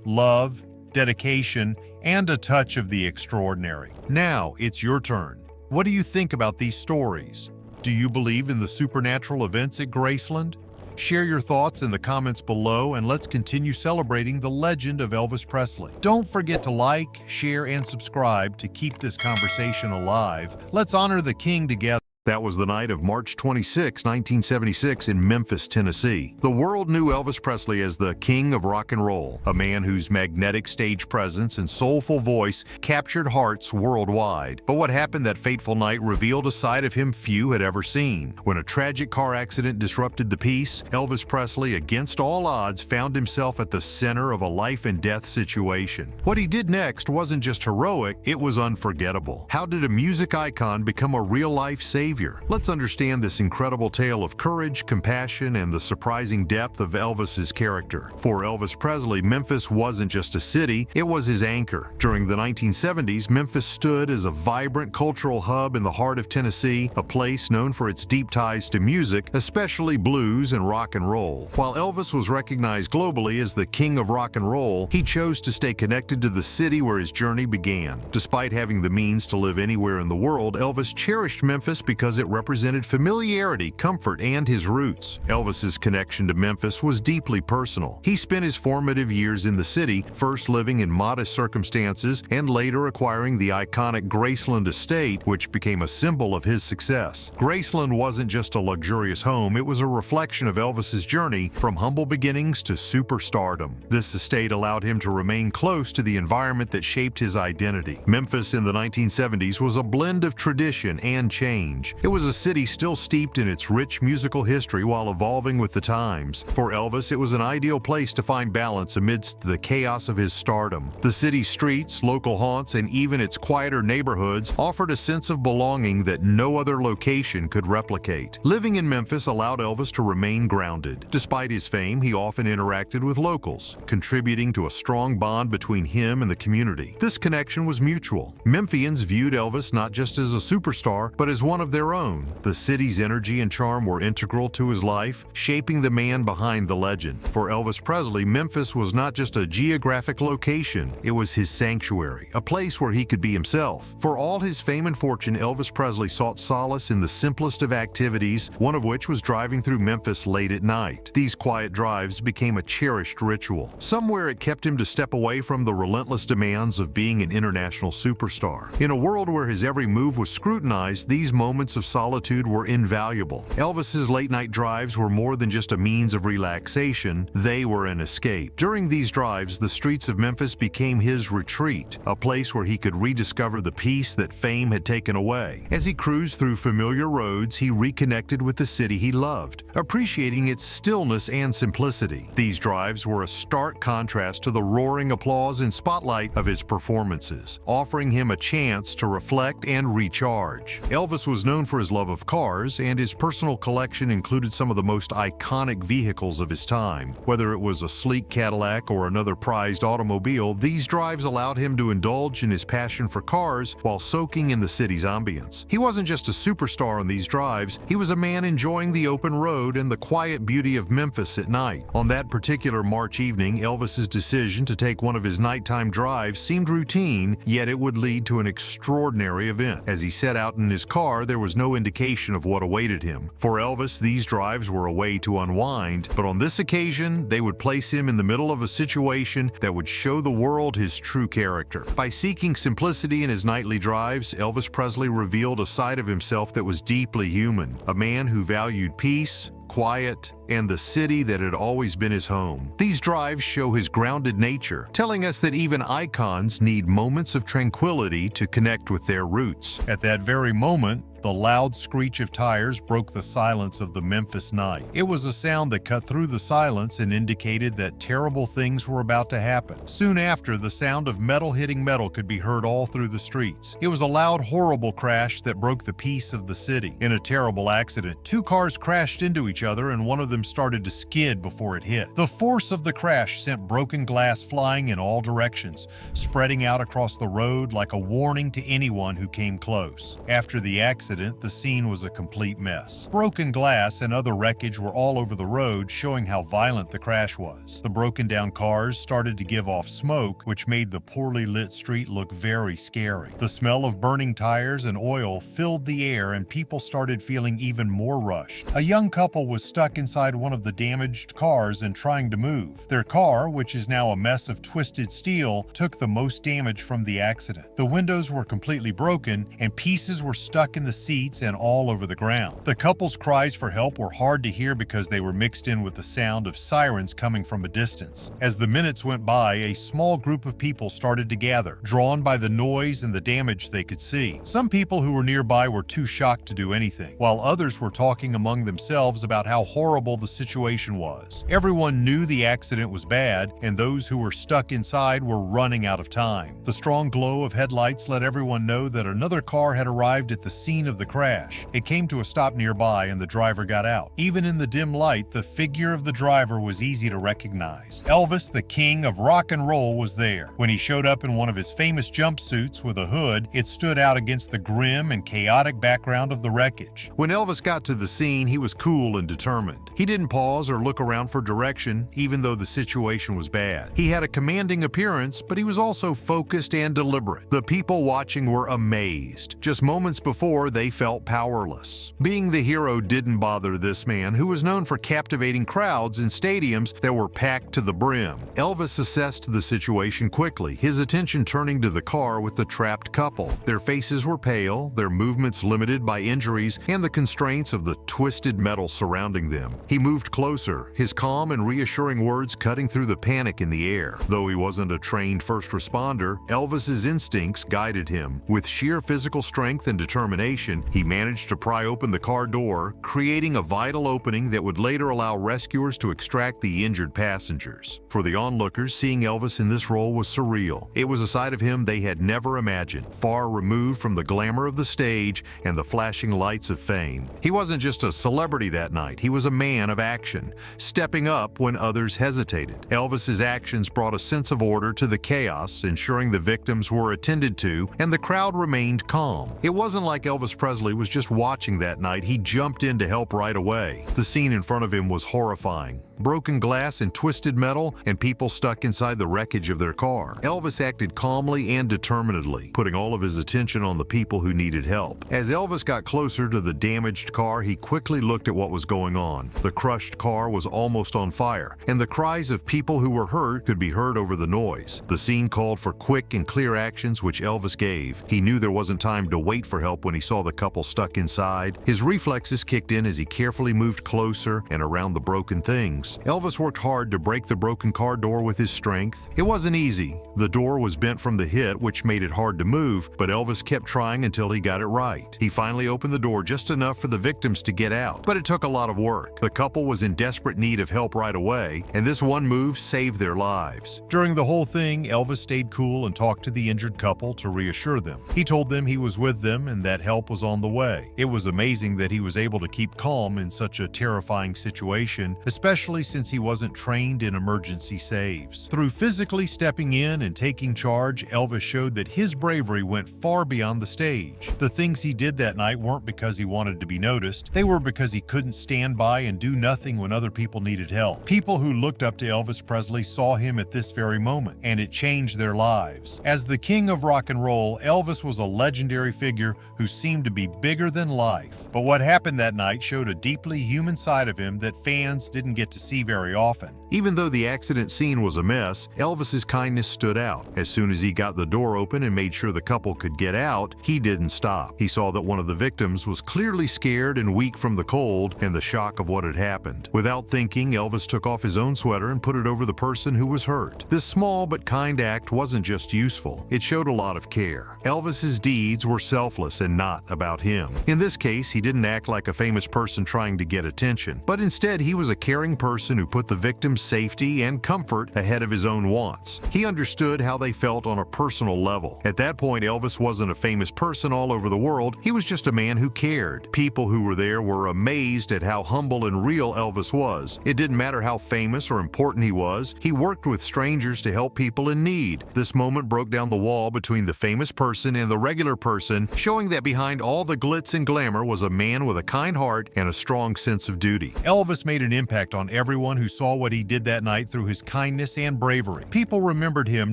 Love, dedication, and a touch of the extraordinary. Now it's your turn. What do you think about these stories? Do you believe in the supernatural events at Graceland? Share your thoughts in the comments below, and let's continue celebrating the legend of Elvis Presley. Don't forget to like, share, and subscribe to keep this conversation alive. Let's honor the king together. That was the night of March 26, 1976 in Memphis, Tennessee. The world knew Elvis Presley as the king of rock and roll, a man whose magnetic stage presence and soulful voice captured hearts worldwide. But what happened that fateful night revealed a side of him few had ever seen. When a tragic car accident disrupted the peace, Elvis Presley, against all odds, found himself at the center of a life and death situation. What he did next wasn't just heroic, it was unforgettable. How did a music icon become a real-life savior? Let's understand this incredible tale of courage, compassion, and the surprising depth of Elvis's character. For Elvis Presley, Memphis wasn't just a city, it was his anchor. During the 1970s, Memphis stood as a vibrant cultural hub in the heart of Tennessee, a place known for its deep ties to music, especially blues and rock and roll. While Elvis was recognized globally as the king of rock and roll, he chose to stay connected to the city where his journey began. Despite having the means to live anywhere in the world, Elvis cherished Memphis because it represented familiarity, comfort, and his roots. Elvis's connection to Memphis was deeply personal. He spent his formative years in the city, first living in modest circumstances and later acquiring the iconic Graceland estate, which became a symbol of his success. Graceland wasn't just a luxurious home, it was a reflection of Elvis's journey from humble beginnings to superstardom. This estate allowed him to remain close to the environment that shaped his identity. Memphis in the 1970s was a blend of tradition and change. It was a city still steeped in its rich musical history while evolving with the times. For Elvis, it was an ideal place to find balance amidst the chaos of his stardom. The city's streets, local haunts, and even its quieter neighborhoods offered a sense of belonging that no other location could replicate. Living in Memphis allowed Elvis to remain grounded. Despite his fame, he often interacted with locals, contributing to a strong bond between him and the community. This connection was mutual. Memphians viewed Elvis not just as a superstar, but as one of their own. The city's energy and charm were integral to his life, shaping the man behind the legend. For Elvis Presley, Memphis was not just a geographic location, it was his sanctuary, a place where he could be himself. For all his fame and fortune, Elvis Presley sought solace in the simplest of activities, one of which was driving through Memphis late at night. These quiet drives became a cherished ritual. Somewhere it kept him to step away from the relentless demands of being an international superstar. In a world where his every move was scrutinized, these moments of solitude were invaluable. Elvis's late-night drives were more than just a means of relaxation, they were an escape. During these drives, the streets of Memphis became his retreat, a place where he could rediscover the peace that fame had taken away. As he cruised through familiar roads, he reconnected with the city he loved, appreciating its stillness and simplicity. These drives were a stark contrast to the roaring applause and spotlight of his performances, offering him a chance to reflect and recharge. Elvis was known for his love of cars, and his personal collection included some of the most iconic vehicles of his time. Whether it was a sleek Cadillac or another prized automobile, these drives allowed him to indulge in his passion for cars while soaking in the city's ambience. He wasn't just a superstar on these drives, he was a man enjoying the open road and the quiet beauty of Memphis at night. On that particular March evening, Elvis's decision to take one of his nighttime drives seemed routine, yet it would lead to an extraordinary event. As he set out in his car, there was no indication of what awaited him. For Elvis, these drives were a way to unwind, but on this occasion, they would place him in the middle of a situation that would show the world his true character. By seeking simplicity in his nightly drives, Elvis Presley revealed a side of himself that was deeply human, a man who valued peace, quiet, and the city that had always been his home. These drives show his grounded nature, telling us that even icons need moments of tranquility to connect with their roots. At that very moment, the loud screech of tires broke the silence of the Memphis night. It was a sound that cut through the silence and indicated that terrible things were about to happen. Soon after, the sound of metal hitting metal could be heard all through the streets. It was a loud, horrible crash that broke the peace of the city. In a terrible accident, two cars crashed into each other and one of them started to skid before it hit. The force of the crash sent broken glass flying in all directions, spreading out across the road like a warning to anyone who came close. After the accident, the scene was a complete mess. Broken glass and other wreckage were all over the road, showing how violent the crash was. The broken down cars started to give off smoke, which made the poorly lit street look very scary. The smell of burning tires and oil filled the air, and people started feeling even more rushed. A young couple was stuck inside one of the damaged cars and trying to move. Their car, which is now a mess of twisted steel, took the most damage from the accident. The windows were completely broken, and pieces were stuck in the seats and all over the ground. The couple's cries for help were hard to hear because they were mixed in with the sound of sirens coming from a distance. As the minutes went by, a small group of people started to gather, drawn by the noise and the damage they could see. Some people who were nearby were too shocked to do anything, while others were talking among themselves about how horrible the situation was. Everyone knew the accident was bad, and those who were stuck inside were running out of time. The strong glow of headlights let everyone know that another car had arrived at the scene of the crash. It came to a stop nearby and the driver got out. Even in the dim light, the figure of the driver was easy to recognize. Elvis, the king of rock and roll, was there. When he showed up in one of his famous jumpsuits with a hood, it stood out against the grim and chaotic background of the wreckage. When Elvis got to the scene, he was cool and determined. He didn't pause or look around for direction, even though the situation was bad. He had a commanding appearance, but he was also focused and deliberate. The people watching were amazed. Just moments before, they felt powerless. Being the hero didn't bother this man, who was known for captivating crowds in stadiums that were packed to the brim. Elvis assessed the situation quickly, his attention turning to the car with the trapped couple. Their faces were pale, their movements limited by injuries and the constraints of the twisted metal surrounding them. He He moved closer, his calm and reassuring words cutting through the panic in the air. Though he wasn't a trained first responder, Elvis's instincts guided him. With sheer physical strength and determination, he managed to pry open the car door, creating a vital opening that would later allow rescuers to extract the injured passengers. For the onlookers, seeing Elvis in this role was surreal. It was a side of him they had never imagined, far removed from the glamour of the stage and the flashing lights of fame. He wasn't just a celebrity that night, he was a man of action, stepping up when others hesitated. Elvis's actions brought a sense of order to the chaos, ensuring the victims were attended to and the crowd remained calm. It wasn't like Elvis Presley was just watching that night, he jumped in to help right away. The scene in front of him was horrifying. Broken glass and twisted metal, and people stuck inside the wreckage of their car. Elvis acted calmly and determinedly, putting all of his attention on the people who needed help. As Elvis got closer to the damaged car, he quickly looked at what was going on. The crushed car was almost on fire, and the cries of people who were hurt could be heard over the noise. The scene called for quick and clear actions, which Elvis gave. He knew there wasn't time to wait for help when he saw the couple stuck inside. His reflexes kicked in as he carefully moved closer and around the broken things. Elvis worked hard to break the broken car door with his strength. It wasn't easy. The door was bent from the hit, which made it hard to move, but Elvis kept trying until he got it right. He finally opened the door just enough for the victims to get out, but it took a lot of work. The couple was in desperate need of help right away, and this one move saved their lives. During the whole thing, Elvis stayed cool and talked to the injured couple to reassure them. He told them he was with them and that help was on the way. It was amazing that he was able to keep calm in such a terrifying situation, especially since he wasn't trained in emergency saves. Through physically stepping in and taking charge, Elvis showed that his bravery went far beyond the stage. The things he did that night weren't because he wanted to be noticed, they were because he couldn't stand by and do nothing when other people needed help. People who looked up to Elvis Presley saw him at this very moment, and it changed their lives. As the king of rock and roll, Elvis was a legendary figure who seemed to be bigger than life. But what happened that night showed a deeply human side of him that fans didn't get to see very often. Even though the accident scene was a mess, Elvis's kindness stood out. As soon as he got the door open and made sure the couple could get out, he didn't stop. He saw that one of the victims was clearly scared and weak from the cold and the shock of what had happened. Without thinking, Elvis took off his own sweater and put it over the person who was hurt. This small but kind act wasn't just useful, it showed a lot of care. Elvis's deeds were selfless and not about him. In this case, he didn't act like a famous person trying to get attention, but instead he was a caring person who put the victim's safety and comfort ahead of his own wants. He understood how they felt on a personal level. At that point, Elvis wasn't a famous person all over the world, he was just a man who cared. People who were there were amazed at how humble and real Elvis was. It didn't matter how famous or important he was, he worked with strangers to help people in need. This moment broke down the wall between the famous person and the regular person, showing that behind all the glitz and glamour was a man with a kind heart and a strong sense of duty. Elvis made an impact on everyone who saw what he did that night through his kindness and bravery. People remembered him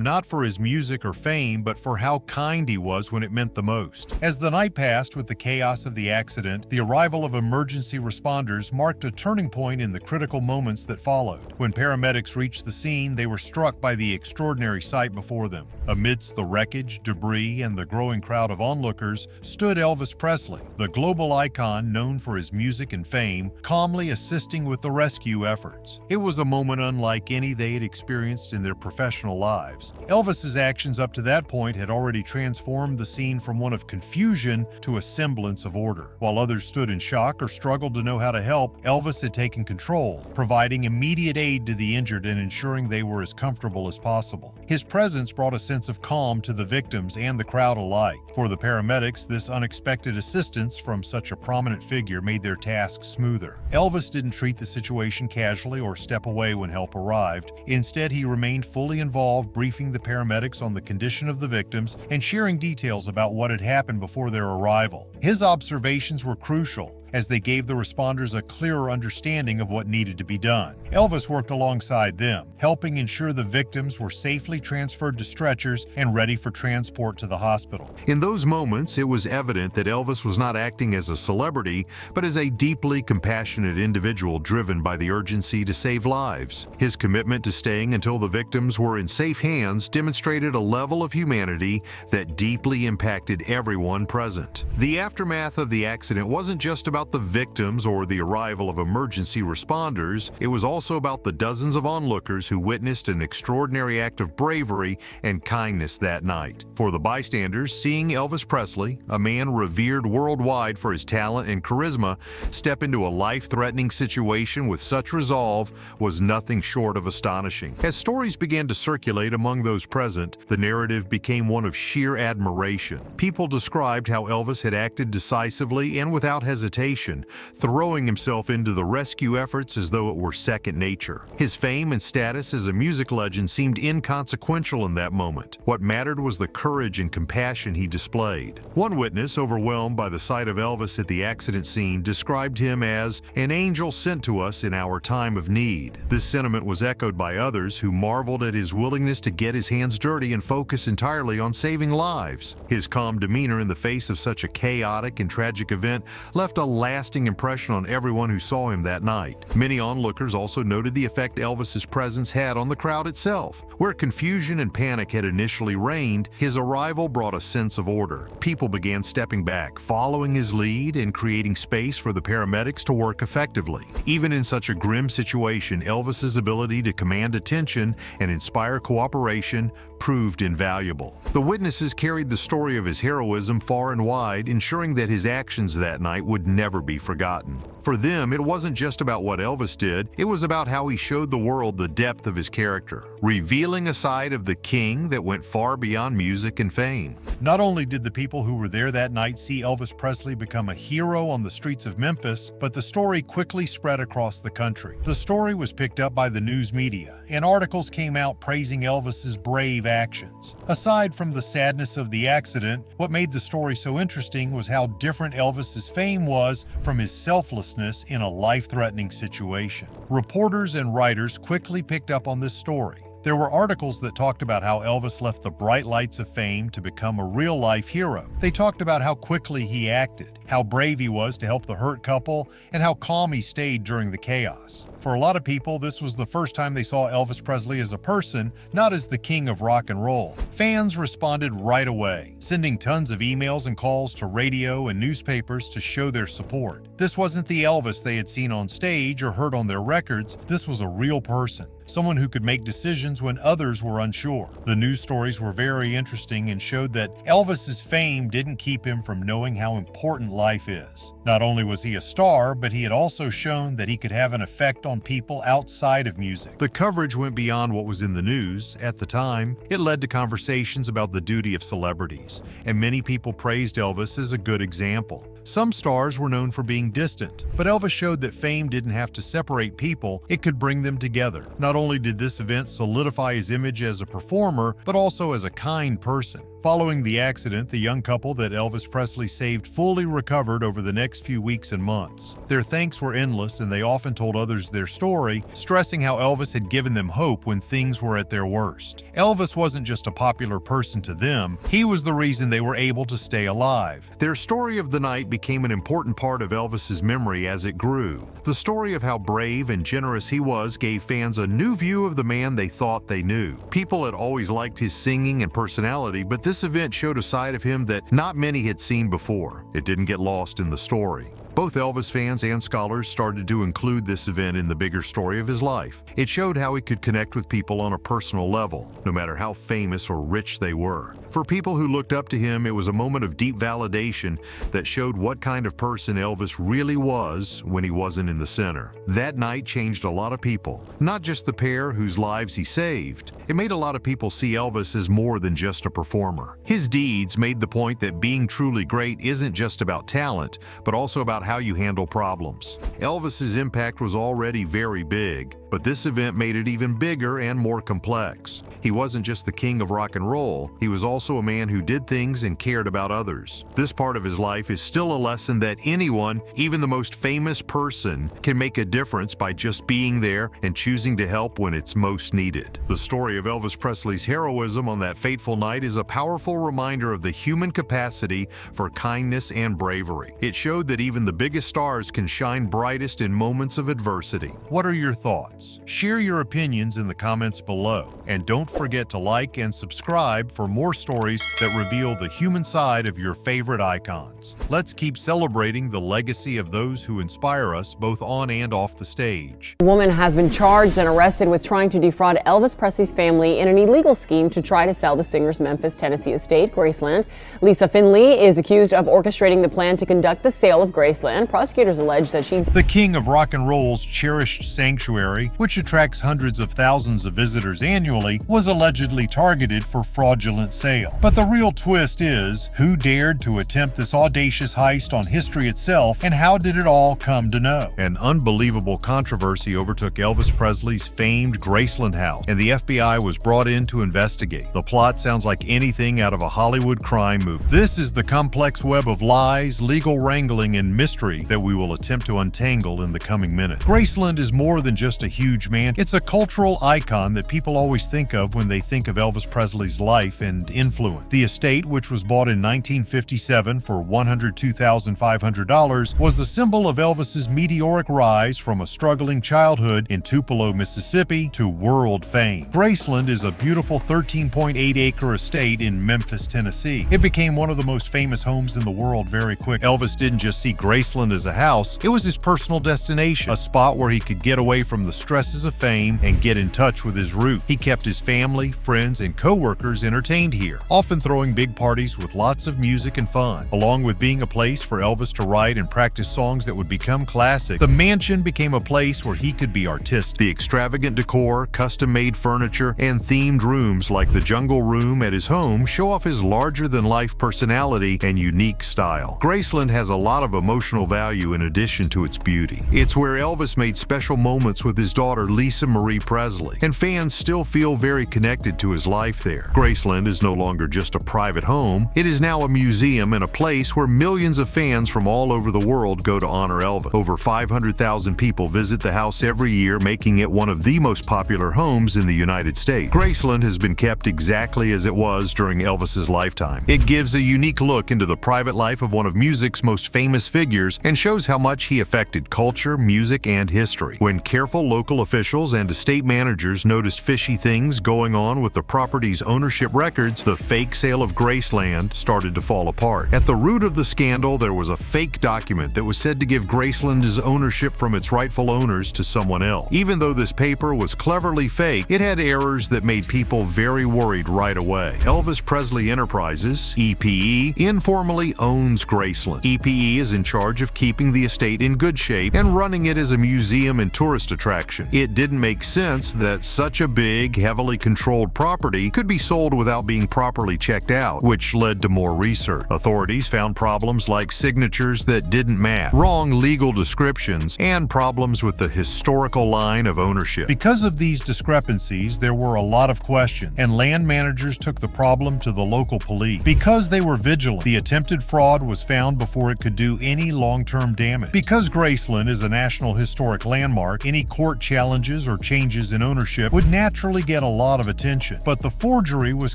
not for his music or fame, but for how kind he was when it meant the most. As the night passed with the chaos of the accident, the arrival of emergency responders marked a turning point in the critical moments that followed. When paramedics reached the scene, they were struck by the extraordinary sight before them. Amidst the wreckage, debris, and the growing crowd of onlookers stood Elvis Presley, the global icon known for his music and fame, calmly assisting with the rescue efforts. It was a moment unlike any they had experienced in their professional lives. Elvis's actions up to that point had already transformed the scene from one of confusion to a semblance of order. While others stood in shock or struggled to know how to help, Elvis had taken control, providing immediate aid to the injured and ensuring they were as comfortable as possible. His presence brought a sense of calm to the victims and the crowd alike. For the paramedics, this unexpected assistance from such a prominent figure made their task smoother. Elvis didn't treat the situation casually or step away when help arrived. Instead, he remained fully involved, briefing the paramedics on the condition of the victims and sharing details about what had happened before their arrival. His observations were crucial, as they gave the responders a clearer understanding of what needed to be done. Elvis worked alongside them, helping ensure the victims were safely transferred to stretchers and ready for transport to the hospital. In those moments, it was evident that Elvis was not acting as a celebrity, but as a deeply compassionate individual driven by the urgency to save lives. His commitment to staying until the victims were in safe hands demonstrated a level of humanity that deeply impacted everyone present. The aftermath of the accident wasn't just about about the victims or the arrival of emergency responders, it was also about the dozens of onlookers who witnessed an extraordinary act of bravery and kindness that night. For the bystanders, seeing Elvis Presley, a man revered worldwide for his talent and charisma, step into a life-threatening situation with such resolve was nothing short of astonishing. As stories began to circulate among those present, the narrative became one of sheer admiration. People described how Elvis had acted decisively and without hesitation, throwing himself into the rescue efforts as though it were second nature. His fame and status as a music legend seemed inconsequential in that moment. What mattered was the courage and compassion he displayed. One witness, overwhelmed by the sight of Elvis at the accident scene, described him as an angel sent to us in our time of need. This sentiment was echoed by others who marveled at his willingness to get his hands dirty and focus entirely on saving lives. His calm demeanor in the face of such a chaotic and tragic event left a lasting impression on everyone who saw him that night. Many onlookers also noted the effect Elvis's presence had on the crowd itself. Where confusion and panic had initially reigned, his arrival brought a sense of order. People began stepping back, following his lead and creating space for the paramedics to work effectively. Even in such a grim situation, Elvis's ability to command attention and inspire cooperation proved invaluable. The witnesses carried the story of his heroism far and wide, ensuring that his actions that night would never be forgotten. For them, it wasn't just about what Elvis did, it was about how he showed the world the depth of his character, revealing a side of the king that went far beyond music and fame. Not only did the people who were there that night see Elvis Presley become a hero on the streets of Memphis, but the story quickly spread across the country. The story was picked up by the news media, and articles came out praising Elvis's brave actions. Aside from the sadness of the accident, what made the story so interesting was how different Elvis's fame was from his selflessness in a life-threatening situation. Reporters and writers quickly picked up on this story. There were articles that talked about how Elvis left the bright lights of fame to become a real-life hero. They talked about how quickly he acted, how brave he was to help the hurt couple, and how calm he stayed during the chaos. For a lot of people, this was the first time they saw Elvis Presley as a person, not as the king of rock and roll. Fans responded right away, sending tons of emails and calls to radio and newspapers to show their support. This wasn't the Elvis they had seen on stage or heard on their records. This was a real person, someone who could make decisions when others were unsure. The news stories were very interesting and showed that Elvis's fame didn't keep him from knowing how important life is. Not only was he a star, but he had also shown that he could have an effect on people outside of music. The coverage went beyond what was in the news. At the time, it led to conversations about the duty of celebrities, and many people praised Elvis as a good example. Some stars were known for being distant, but Elvis showed that fame didn't have to separate people, it could bring them together. Not only did this event solidify his image as a performer, but also as a kind person. Following the accident, the young couple that Elvis Presley saved fully recovered over the next few weeks and months. Their thanks were endless, and they often told others their story, stressing how Elvis had given them hope when things were at their worst. Elvis wasn't just a popular person to them, he was the reason they were able to stay alive. Their story of the night became an important part of Elvis's memory as it grew. The story of how brave and generous he was gave fans a new view of the man they thought they knew. People had always liked his singing and personality, but this event showed a side of him that not many had seen before. It didn't get lost in the story. Both Elvis fans and scholars started to include this event in the bigger story of his life. It showed how he could connect with people on a personal level, no matter how famous or rich they were. For people who looked up to him, it was a moment of deep validation that showed what kind of person Elvis really was when he wasn't in the center. That night changed a lot of people, not just the pair whose lives he saved. It made a lot of people see Elvis as more than just a performer. His deeds made the point that being truly great isn't just about talent, but also about how you handle problems. Elvis's impact was already very big, but this event made it even bigger and more complex. He wasn't just the king of rock and roll, he was also a man who did things and cared about others. This part of his life is still a lesson that anyone, even the most famous person, can make a difference by just being there and choosing to help when it's most needed. The story of Elvis Presley's heroism on that fateful night is a powerful reminder of the human capacity for kindness and bravery. It showed that even the biggest stars can shine brightest in moments of adversity. What are your thoughts? Share your opinions in the comments below. And don't forget to like and subscribe for more stories that reveal the human side of your favorite icons. Let's keep celebrating the legacy of those who inspire us both on and off the stage. A woman has been charged and arrested with trying to defraud Elvis Presley's family in an illegal scheme to try to sell the singer's Memphis, Tennessee estate, Graceland. Lisa Finley is accused of orchestrating the plan to conduct the sale of Graceland. Prosecutors allege that she's the king of rock and roll's cherished sanctuary, which attracts hundreds of thousands of visitors annually, was allegedly targeted for fraudulent sale. But the real twist is, who dared to attempt this audacious heist on history itself, and how did it all come to know? An unbelievable controversy overtook Elvis Presley's famed Graceland house, and the FBI was brought in to investigate. The plot sounds like anything out of a Hollywood crime movie. This is the complex web of lies, legal wrangling, and mystery that we will attempt to untangle in the coming minutes. Graceland is more than just a huge mansion. It's a cultural icon that people always think of when they think of Elvis Presley's life and influence. The estate, which was bought in 1957 for $102,500, was the symbol of Elvis's meteoric rise from a struggling childhood in Tupelo, Mississippi, to world fame. Graceland is a beautiful 13.8-acre estate in Memphis, Tennessee. It became one of the most famous homes in the world very quick. Elvis didn't just see Graceland as a house, it was his personal destination, a spot where he could get away from the stresses of fame and get in touch with his roots. He kept his family, friends, and co-workers entertained here, often throwing big parties with lots of music and fun. Along with being a place for Elvis to write and practice songs that would become classic, the mansion became a place where he could be artistic. The extravagant decor, custom-made furniture, and themed rooms like the Jungle Room at his home show off his larger-than-life personality and unique style. Graceland has a lot of emotional value in addition to its beauty. It's where Elvis made special moments with his daughter Lisa Marie Presley, and fans still feel very connected to his life there. Graceland is no longer just a private home. It is now a museum and a place where millions of fans from all over the world go to honor Elvis. Over 500,000 people visit the house every year, making it one of the most popular homes in the United States. Graceland has been kept exactly as it was during Elvis's lifetime. It gives a unique look into the private life of one of music's most famous figures and shows how much he affected culture, music, and history. When careful local officials and estate managers noticed fishy things going on with the property's ownership records, the fake sale of Graceland started to fall apart. At the root of the scandal, there was a fake document that was said to give Graceland's ownership from its rightful owners to someone else. Even though this paper was cleverly fake, it had errors that made people very worried right away. Elvis Presley Enterprises, EPE, informally owns Graceland. EPE is in charge of keeping the estate in good shape and running it as a museum and tourist attraction. It didn't make sense that such a big, heavily controlled property could be sold without being properly checked out, which led to more research. Authorities found problems like signatures that didn't match, wrong legal descriptions, and problems with the historical line of ownership. Because of these discrepancies, there were a lot of questions, and land managers took the problem to the local police. Because they were vigilant, the attempted fraud was found before it could do any long-term damage. Because Graceland is a National Historic Landmark, any court challenges or changes in ownership would naturally get a lot of attention. But the forgery was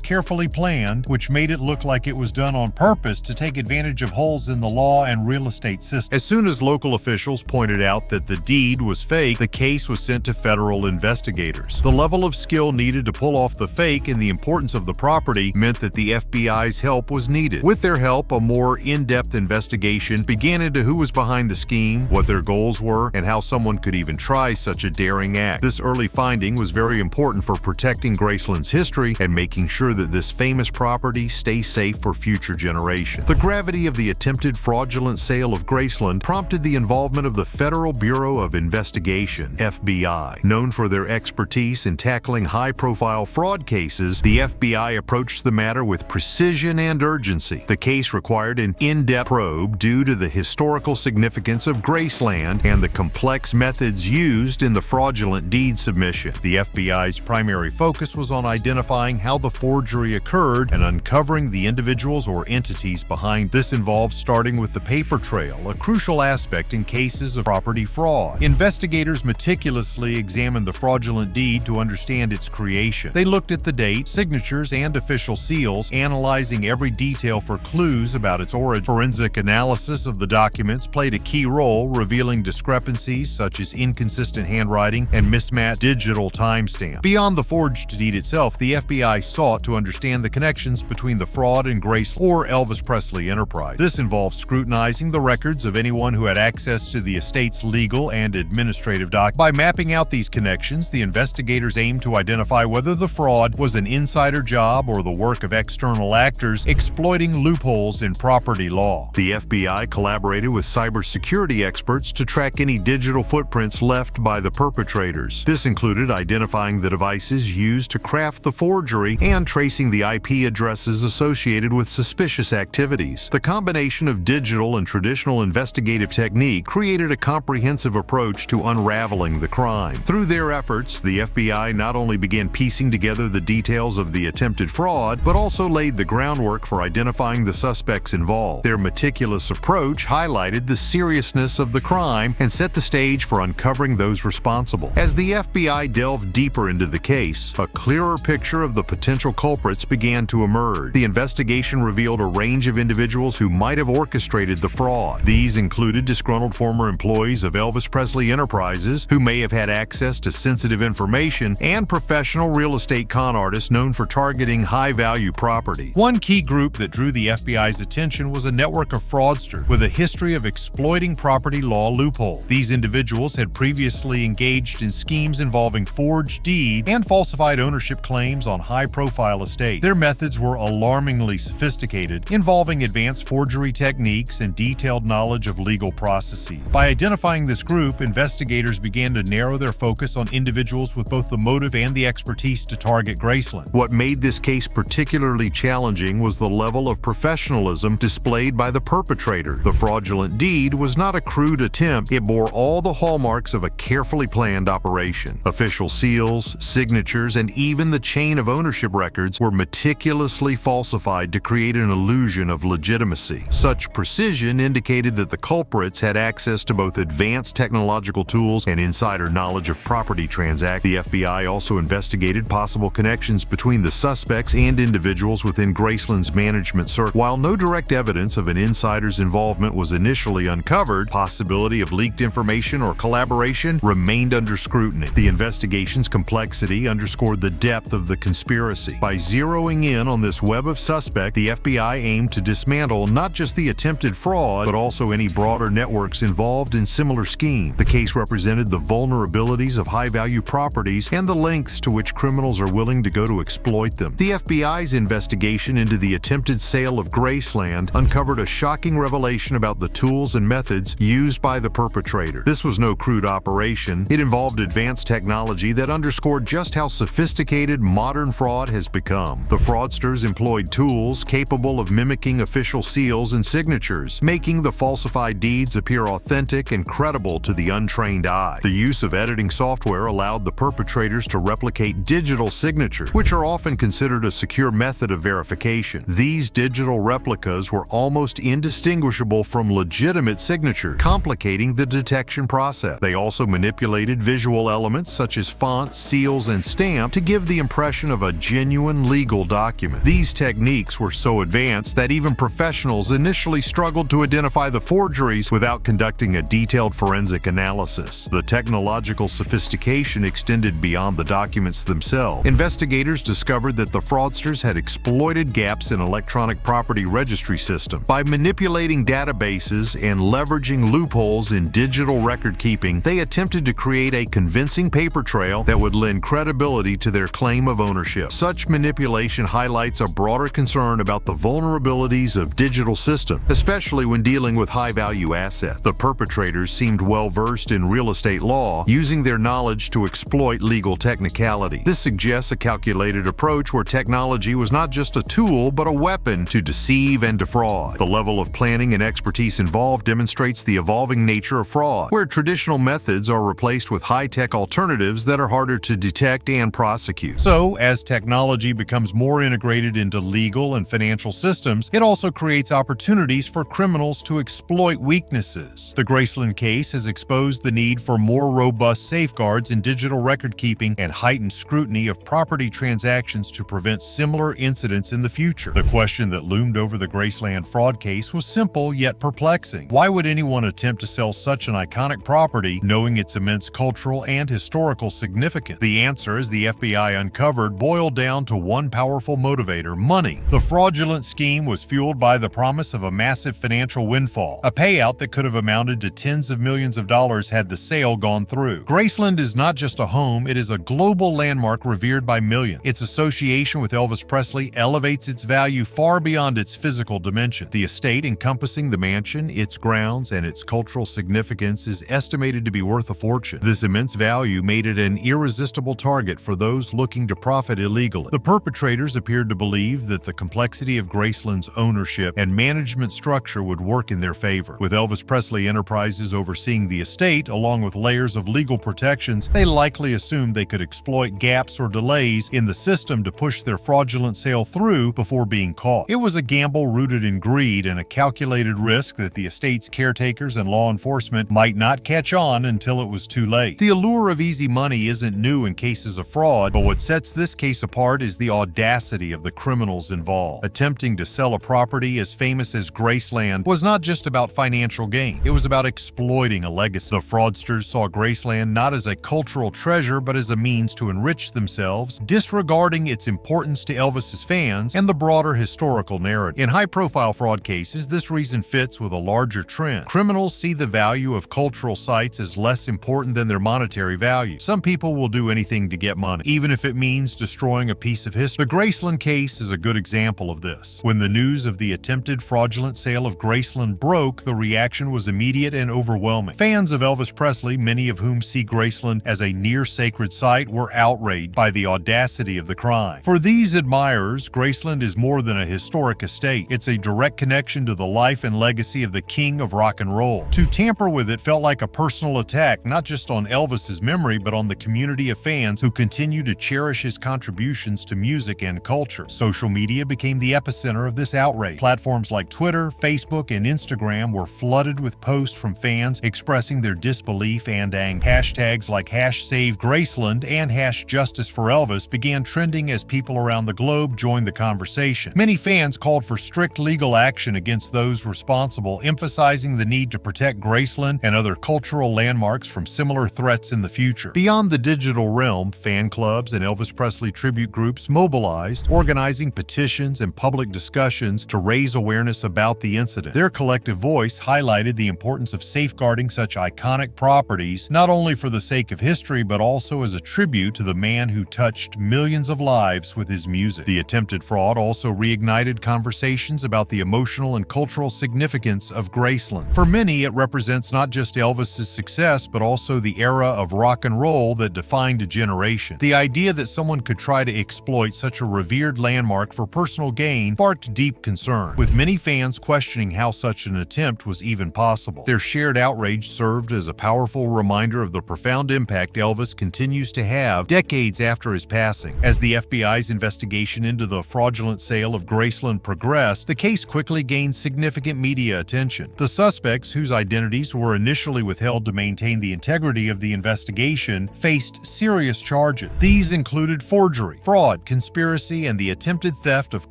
carefully planned, which made it look like it was done on purpose to take advantage of holes in the law and real estate system. As soon as local officials pointed out that the deed was fake, the case was sent to federal investigators. The level of skill needed to pull off the fake and the importance of the property meant that the FBI's help was needed. With their help, a more in-depth investigation began into who was behind the scheme, what their goals were, and how someone could even try such a daring act. This early finding was very important for protecting Graceland's history and making sure that this famous property stays safe for future generations. The gravity of the attempted fraudulent sale of Graceland prompted the involvement of the Federal Bureau of Investigation, FBI. Known for their expertise in tackling high-profile fraud cases, the FBI approached the matter with precision and urgency. The case required an in-depth probe due to the historical significance of Graceland and the complex methods used in the fraudulent deed submission. The FBI's primary focus was on identifying how the forgery occurred and uncovering the individuals or entities behind. This involved starting with the paper trail, a crucial aspect in cases of property fraud. Investigators meticulously examined the fraudulent deed to understand its creation. They looked at the date, signatures, and official seals, analyzing every detail for clues about its origin. Forensic analysis of the document documents played a key role, revealing discrepancies such as inconsistent handwriting and mismatched digital timestamp. Beyond the forged deed itself, the FBI sought to understand the connections between the fraud and Graceland or Elvis Presley enterprise. This involved scrutinizing the records of anyone who had access to the estate's legal and administrative documents. By mapping out these connections, the investigators aimed to identify whether the fraud was an insider job or the work of external actors exploiting loopholes in property law. The FBI collaborated with cybersecurity experts to track any digital footprints left by the perpetrators. This included identifying the devices used to craft the forgery and tracing the IP addresses associated with suspicious activities. The combination of digital and traditional investigative technique created a comprehensive approach to unraveling the crime. Through their efforts, the FBI not only began piecing together the details of the attempted fraud, but also laid the groundwork for identifying the suspects involved. Their meticulous approach highlighted the seriousness of the crime and set the stage for uncovering those responsible. As the FBI delved deeper into the case, a clearer picture of the potential culprits began to emerge. The investigation revealed a range of individuals who might have orchestrated the fraud. These included disgruntled former employees of Elvis Presley Enterprises who may have had access to sensitive information, and professional real estate con artists known for targeting high-value property. One key group that drew the FBI's attention was a network of fraudsters with a history of exploiting property law loopholes. These individuals had previously engaged in schemes involving forged deeds and falsified ownership claims on high-profile estates. Their methods were alarmingly sophisticated, involving advanced forgery techniques and detailed knowledge of legal processes. By identifying this group, investigators began to narrow their focus on individuals with both the motive and the expertise to target Graceland. What made this case particularly challenging was the level of professionalism displayed by the perpetrator. The fraudulent deed was not a crude attempt, it bore all the hallmarks of a carefully planned operation. Official seals, signatures, and even the chain of ownership records were meticulously falsified to create an illusion of legitimacy. Such precision indicated that the culprits had access to both advanced technological tools and insider knowledge of property transactions. The FBI also investigated possible connections between the suspects and individuals within Graceland's management circle. While no direct evidence of an insider's involvement was initially uncovered, possibility of leaked information or collaboration remained under scrutiny. The investigation's complexity underscored the depth of the conspiracy. By zeroing in on this web of suspects, the FBI aimed to dismantle not just the attempted fraud, but also any broader networks involved in similar schemes. The case represented the vulnerabilities of high-value properties and the lengths to which criminals are willing to go to exploit them. The FBI's investigation into the attempted sale of Graceland uncovered a shocking revelation about the tools and methods used by the perpetrator. This was no crude operation. It involved advanced technology that underscored just how sophisticated modern fraud has become. The fraudsters employed tools capable of mimicking official seals and signatures, making the falsified deeds appear authentic and credible to the untrained eye. The use of editing software allowed the perpetrators to replicate digital signatures, which are often considered a secure method of verification. These digital replicas were almost indistinguishable from legitimate signatures, complicating the detection process. They also manipulated visual elements such as fonts, seals, and stamp to give the impression of a genuine legal document. These techniques were so advanced that even professionals initially struggled to identify the forgeries without conducting a detailed forensic analysis. The technological sophistication extended beyond the documents themselves. Investigators discovered that the fraudsters had exploited gaps in electronic property registry systems. By manipulating databases and leveraging loopholes in digital record keeping, they attempted to create a convincing paper trail that would lend credibility to their claim of ownership. Such manipulation highlights a broader concern about the vulnerabilities of digital systems, especially when dealing with high-value assets. The perpetrators seemed well-versed in real estate law, using their knowledge to exploit legal technicality. This suggests a calculated approach where technology was not just a tool, but a weapon to deceive and defraud. The level of planning and expertise involved demonstrates the evolving nature of fraud, where traditional methods are replaced with high-tech alternatives that are harder to detect and prosecute. So, as technology becomes more integrated into legal and financial systems, it also creates opportunities for criminals to exploit weaknesses. The Graceland case has exposed the need for more robust safeguards in digital record keeping and heightened scrutiny of property transactions to prevent similar incidents in the future. The question that loomed over the Graceland fraud case was simple yet perplexing. perplexing. Why would anyone attempt to sell such an iconic property knowing its immense cultural and historical significance? The answer, as the FBI uncovered, boiled down to one powerful motivator: money. The fraudulent scheme was fueled by the promise of a massive financial windfall, a payout that could have amounted to tens of millions of dollars had the sale gone through. Graceland is not just a home, it is a global landmark revered by millions. Its association with Elvis Presley elevates its value far beyond its physical dimension. The estate encompassing the mansion, its grounds, and its cultural significance is estimated to be worth a fortune. This immense value made it an irresistible target for those looking to profit illegally. The perpetrators appeared to believe that the complexity of Graceland's ownership and management structure would work in their favor. With Elvis Presley Enterprises overseeing the estate, along with layers of legal protections, they likely assumed they could exploit gaps or delays in the system to push their fraudulent sale through before being caught. It was a gamble rooted in greed and a calculated risk that the estate's caretakers and law enforcement might not catch on until it was too late. The allure of easy money isn't new in cases of fraud, but what sets this case apart is the audacity of the criminals involved. Attempting to sell a property as famous as Graceland was not just about financial gain, it was about exploiting a legacy. The fraudsters saw Graceland not as a cultural treasure but as a means to enrich themselves, disregarding its importance to Elvis's fans and the broader historical narrative. In high-profile fraud cases, this reason fits with a larger trend. Criminals see the value of cultural sites as less important than their monetary value. Some people will do anything to get money, even if it means destroying a piece of history. The Graceland case is a good example of this. When the news of the attempted fraudulent sale of Graceland broke, the reaction was immediate and overwhelming. Fans of Elvis Presley, many of whom see Graceland as a near-sacred site, were outraged by the audacity of the crime. For these admirers, Graceland is more than a historic estate. It's a direct connection to the life and legacy of the king of rock and roll. To tamper with it felt like a personal attack, not just on Elvis's memory, but on the community of fans who continue to cherish his contributions to music and culture. Social media became the epicenter of this outrage. Platforms like Twitter, Facebook, and Instagram were flooded with posts from fans expressing their disbelief and anger. Hashtags like #SaveGraceland and #JusticeForElvis began trending as people around the globe joined the conversation. Many fans called for strict legal action against those responsible, emphasizing the need to protect Graceland and other cultural landmarks from similar threats in the future. Beyond the digital realm, fan clubs and Elvis Presley tribute groups mobilized, organizing petitions and public discussions to raise awareness about the incident. Their collective voice highlighted the importance of safeguarding such iconic properties, not only for the sake of history, but also as a tribute to the man who touched millions of lives with his music. The attempted fraud also reignited conversations about the emotional and cultural significance of Graceland. For many, it represents not just Elvis's success, but also the era of rock and roll that defined a generation. The idea that someone could try to exploit such a revered landmark for personal gain sparked deep concern, with many fans questioning how such an attempt was even possible. Their shared outrage served as a powerful reminder of the profound impact Elvis continues to have decades after his passing. As the FBI's investigation into the fraudulent sale of Graceland progressed, the case quickly gained significant media attention. The suspects, whose identities were initially withheld to maintain the integrity of the investigation, faced serious charges. These included forgery, fraud, conspiracy, and the attempted theft of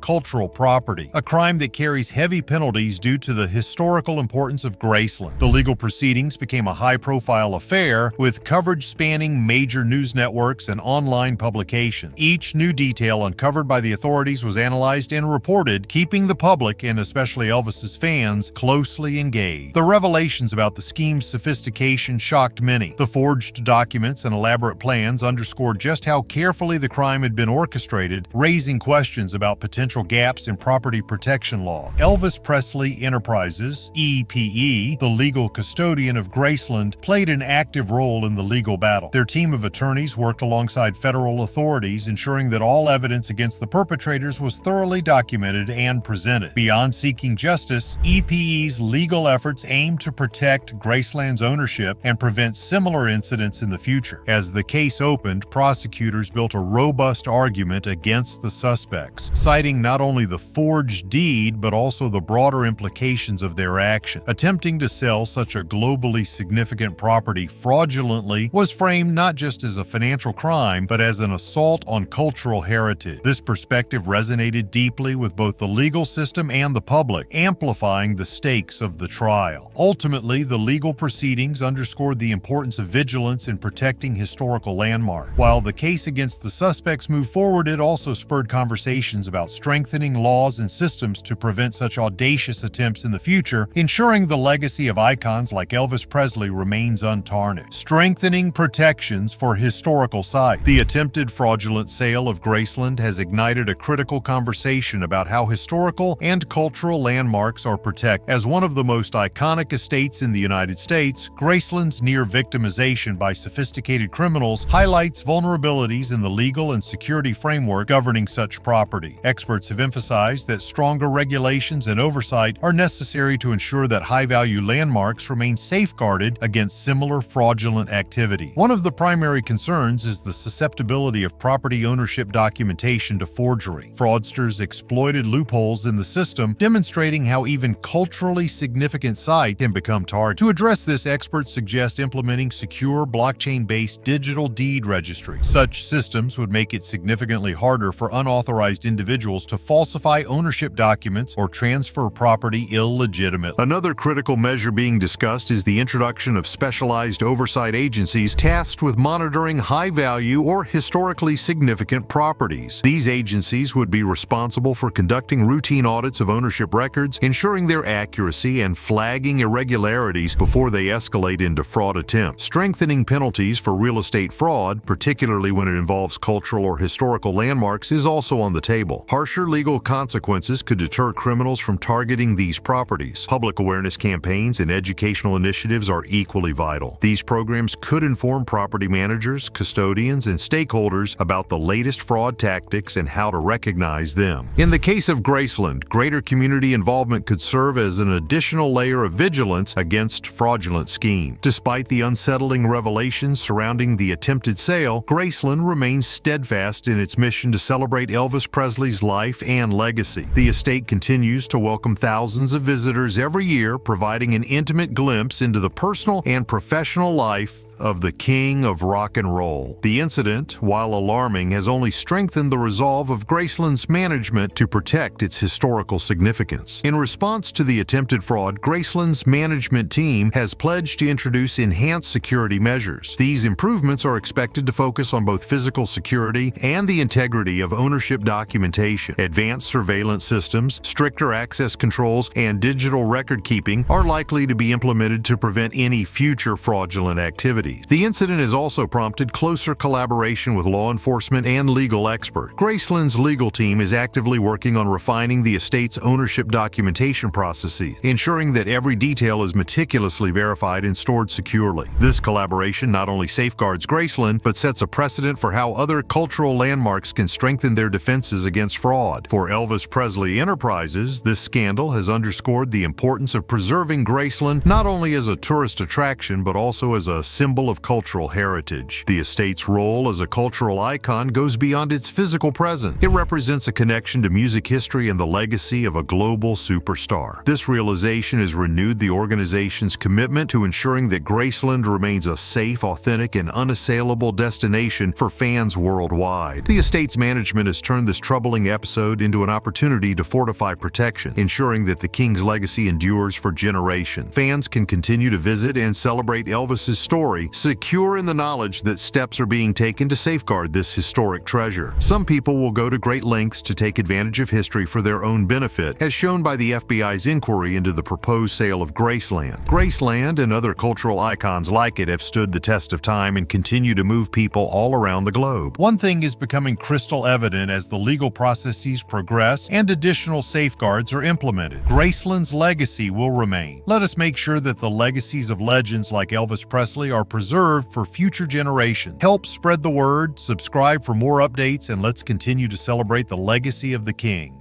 cultural property, a crime that carries heavy penalties due to the historical importance of Graceland. The legal proceedings became a high-profile affair, with coverage spanning major news networks and online publications. Each new detail uncovered by the authorities was analyzed and reported, keeping the public, and especially Elvis's fans, closely engaged. The revelations about the scheme's sophistication shocked many. The forged documents and elaborate plans underscored just how carefully the crime had been orchestrated, raising questions about potential gaps in property protection law. Elvis Presley Enterprises, EPE, the legal custodian of Graceland, played an active role in the legal battle. Their team of attorneys worked alongside federal authorities, ensuring that all evidence against the perpetrators was thoroughly documented and presented. Beyond seeking justice, EPE's legal efforts aimed to protect Graceland's ownership and prevent similar incidents in the future. As the case opened, prosecutors built a robust argument against the suspects, citing not only the forged deed but also the broader implications of their action. Attempting to sell such a globally significant property fraudulently was framed not just as a financial crime, but as an assault on cultural heritage. This perspective resonated deeply with both the legal system and the public, amplifying the stakes of the trial. Ultimately, the legal proceedings underscored the importance of vigilance in protecting historical landmarks. While the case against the suspects moved forward, it also spurred conversations about strengthening laws and systems to prevent such audacious attempts in the future, ensuring the legacy of icons like Elvis Presley remains untarnished. Strengthening protections for historical sites. The attempted fraudulent sale of Graceland has ignited a critical conversation about how historical and cultural landmarks are protected. As one of the most iconic estates in the United States, Graceland's near victimization by sophisticated criminals highlights vulnerabilities in the legal and security framework governing such property. Experts have emphasized that stronger regulations and oversight are necessary to ensure that high-value landmarks remain safeguarded against similar fraudulent activity. One of the primary concerns is the susceptibility of property ownership documentation to forgery. Fraudsters exploited loopholes in the system, demonstrating how even culturally significant sites can become targeted. To address this, experts suggest implementing secure blockchain-based digital deed registries. Such systems would make it significantly harder for unauthorized individuals to falsify ownership documents or transfer property illegitimately. Another critical measure being discussed is the introduction of specialized oversight agencies tasked with monitoring high-value or historically significant properties. These agencies would be responsible for conducting routine audits of ownership records, ensuring their accuracy, and flagging irregularities before they escalate into fraud attempts. Strengthening penalties for real estate fraud, particularly when it involves cultural or historical landmarks, is also on the table. Harsher legal consequences could deter criminals from targeting these properties. Public awareness campaigns and educational initiatives are equally vital. These programs could inform property managers, custodians, and stakeholders about the latest fraud tactics and how to recognize them. In the case of Graceland, greater community involvement could serve as an additional layer of vigilance against fraudulent schemes. Despite the unsettling revelations surrounding the attempted sale, Graceland remains steadfast in its mission to celebrate Elvis Presley's life and legacy. The estate continues to welcome thousands of visitors every year, providing an intimate glimpse into the personal and professional life of the King of Rock and Roll. The incident, while alarming, has only strengthened the resolve of Graceland's management to protect its historical significance. In response to the attempted fraud, Graceland's management team has pledged to introduce enhanced security measures. These improvements are expected to focus on both physical security and the integrity of ownership documentation. Advanced surveillance systems, stricter access controls, and digital record keeping are likely to be implemented to prevent any future fraudulent activity. The incident has also prompted closer collaboration with law enforcement and legal experts. Graceland's legal team is actively working on refining the estate's ownership documentation processes, ensuring that every detail is meticulously verified and stored securely. This collaboration not only safeguards Graceland, but sets a precedent for how other cultural landmarks can strengthen their defenses against fraud. For Elvis Presley Enterprises, this scandal has underscored the importance of preserving Graceland not only as a tourist attraction, but also as a symbol of cultural heritage. The estate's role as a cultural icon goes beyond its physical presence. It represents a connection to music history and the legacy of a global superstar. This realization has renewed the organization's commitment to ensuring that Graceland remains a safe, authentic, and unassailable destination for fans worldwide. The estate's management has turned this troubling episode into an opportunity to fortify protection, ensuring that the King's legacy endures for generations. Fans can continue to visit and celebrate Elvis's story, secure in the knowledge that steps are being taken to safeguard this historic treasure. Some people will go to great lengths to take advantage of history for their own benefit, as shown by the FBI's inquiry into the proposed sale of Graceland. Graceland and other cultural icons like it have stood the test of time and continue to move people all around the globe. One thing is becoming crystal evident as the legal processes progress and additional safeguards are implemented: Graceland's legacy will remain. Let us make sure that the legacies of legends like Elvis Presley are preserved for future generations. Help spread the word, subscribe for more updates, and let's continue to celebrate the legacy of the King.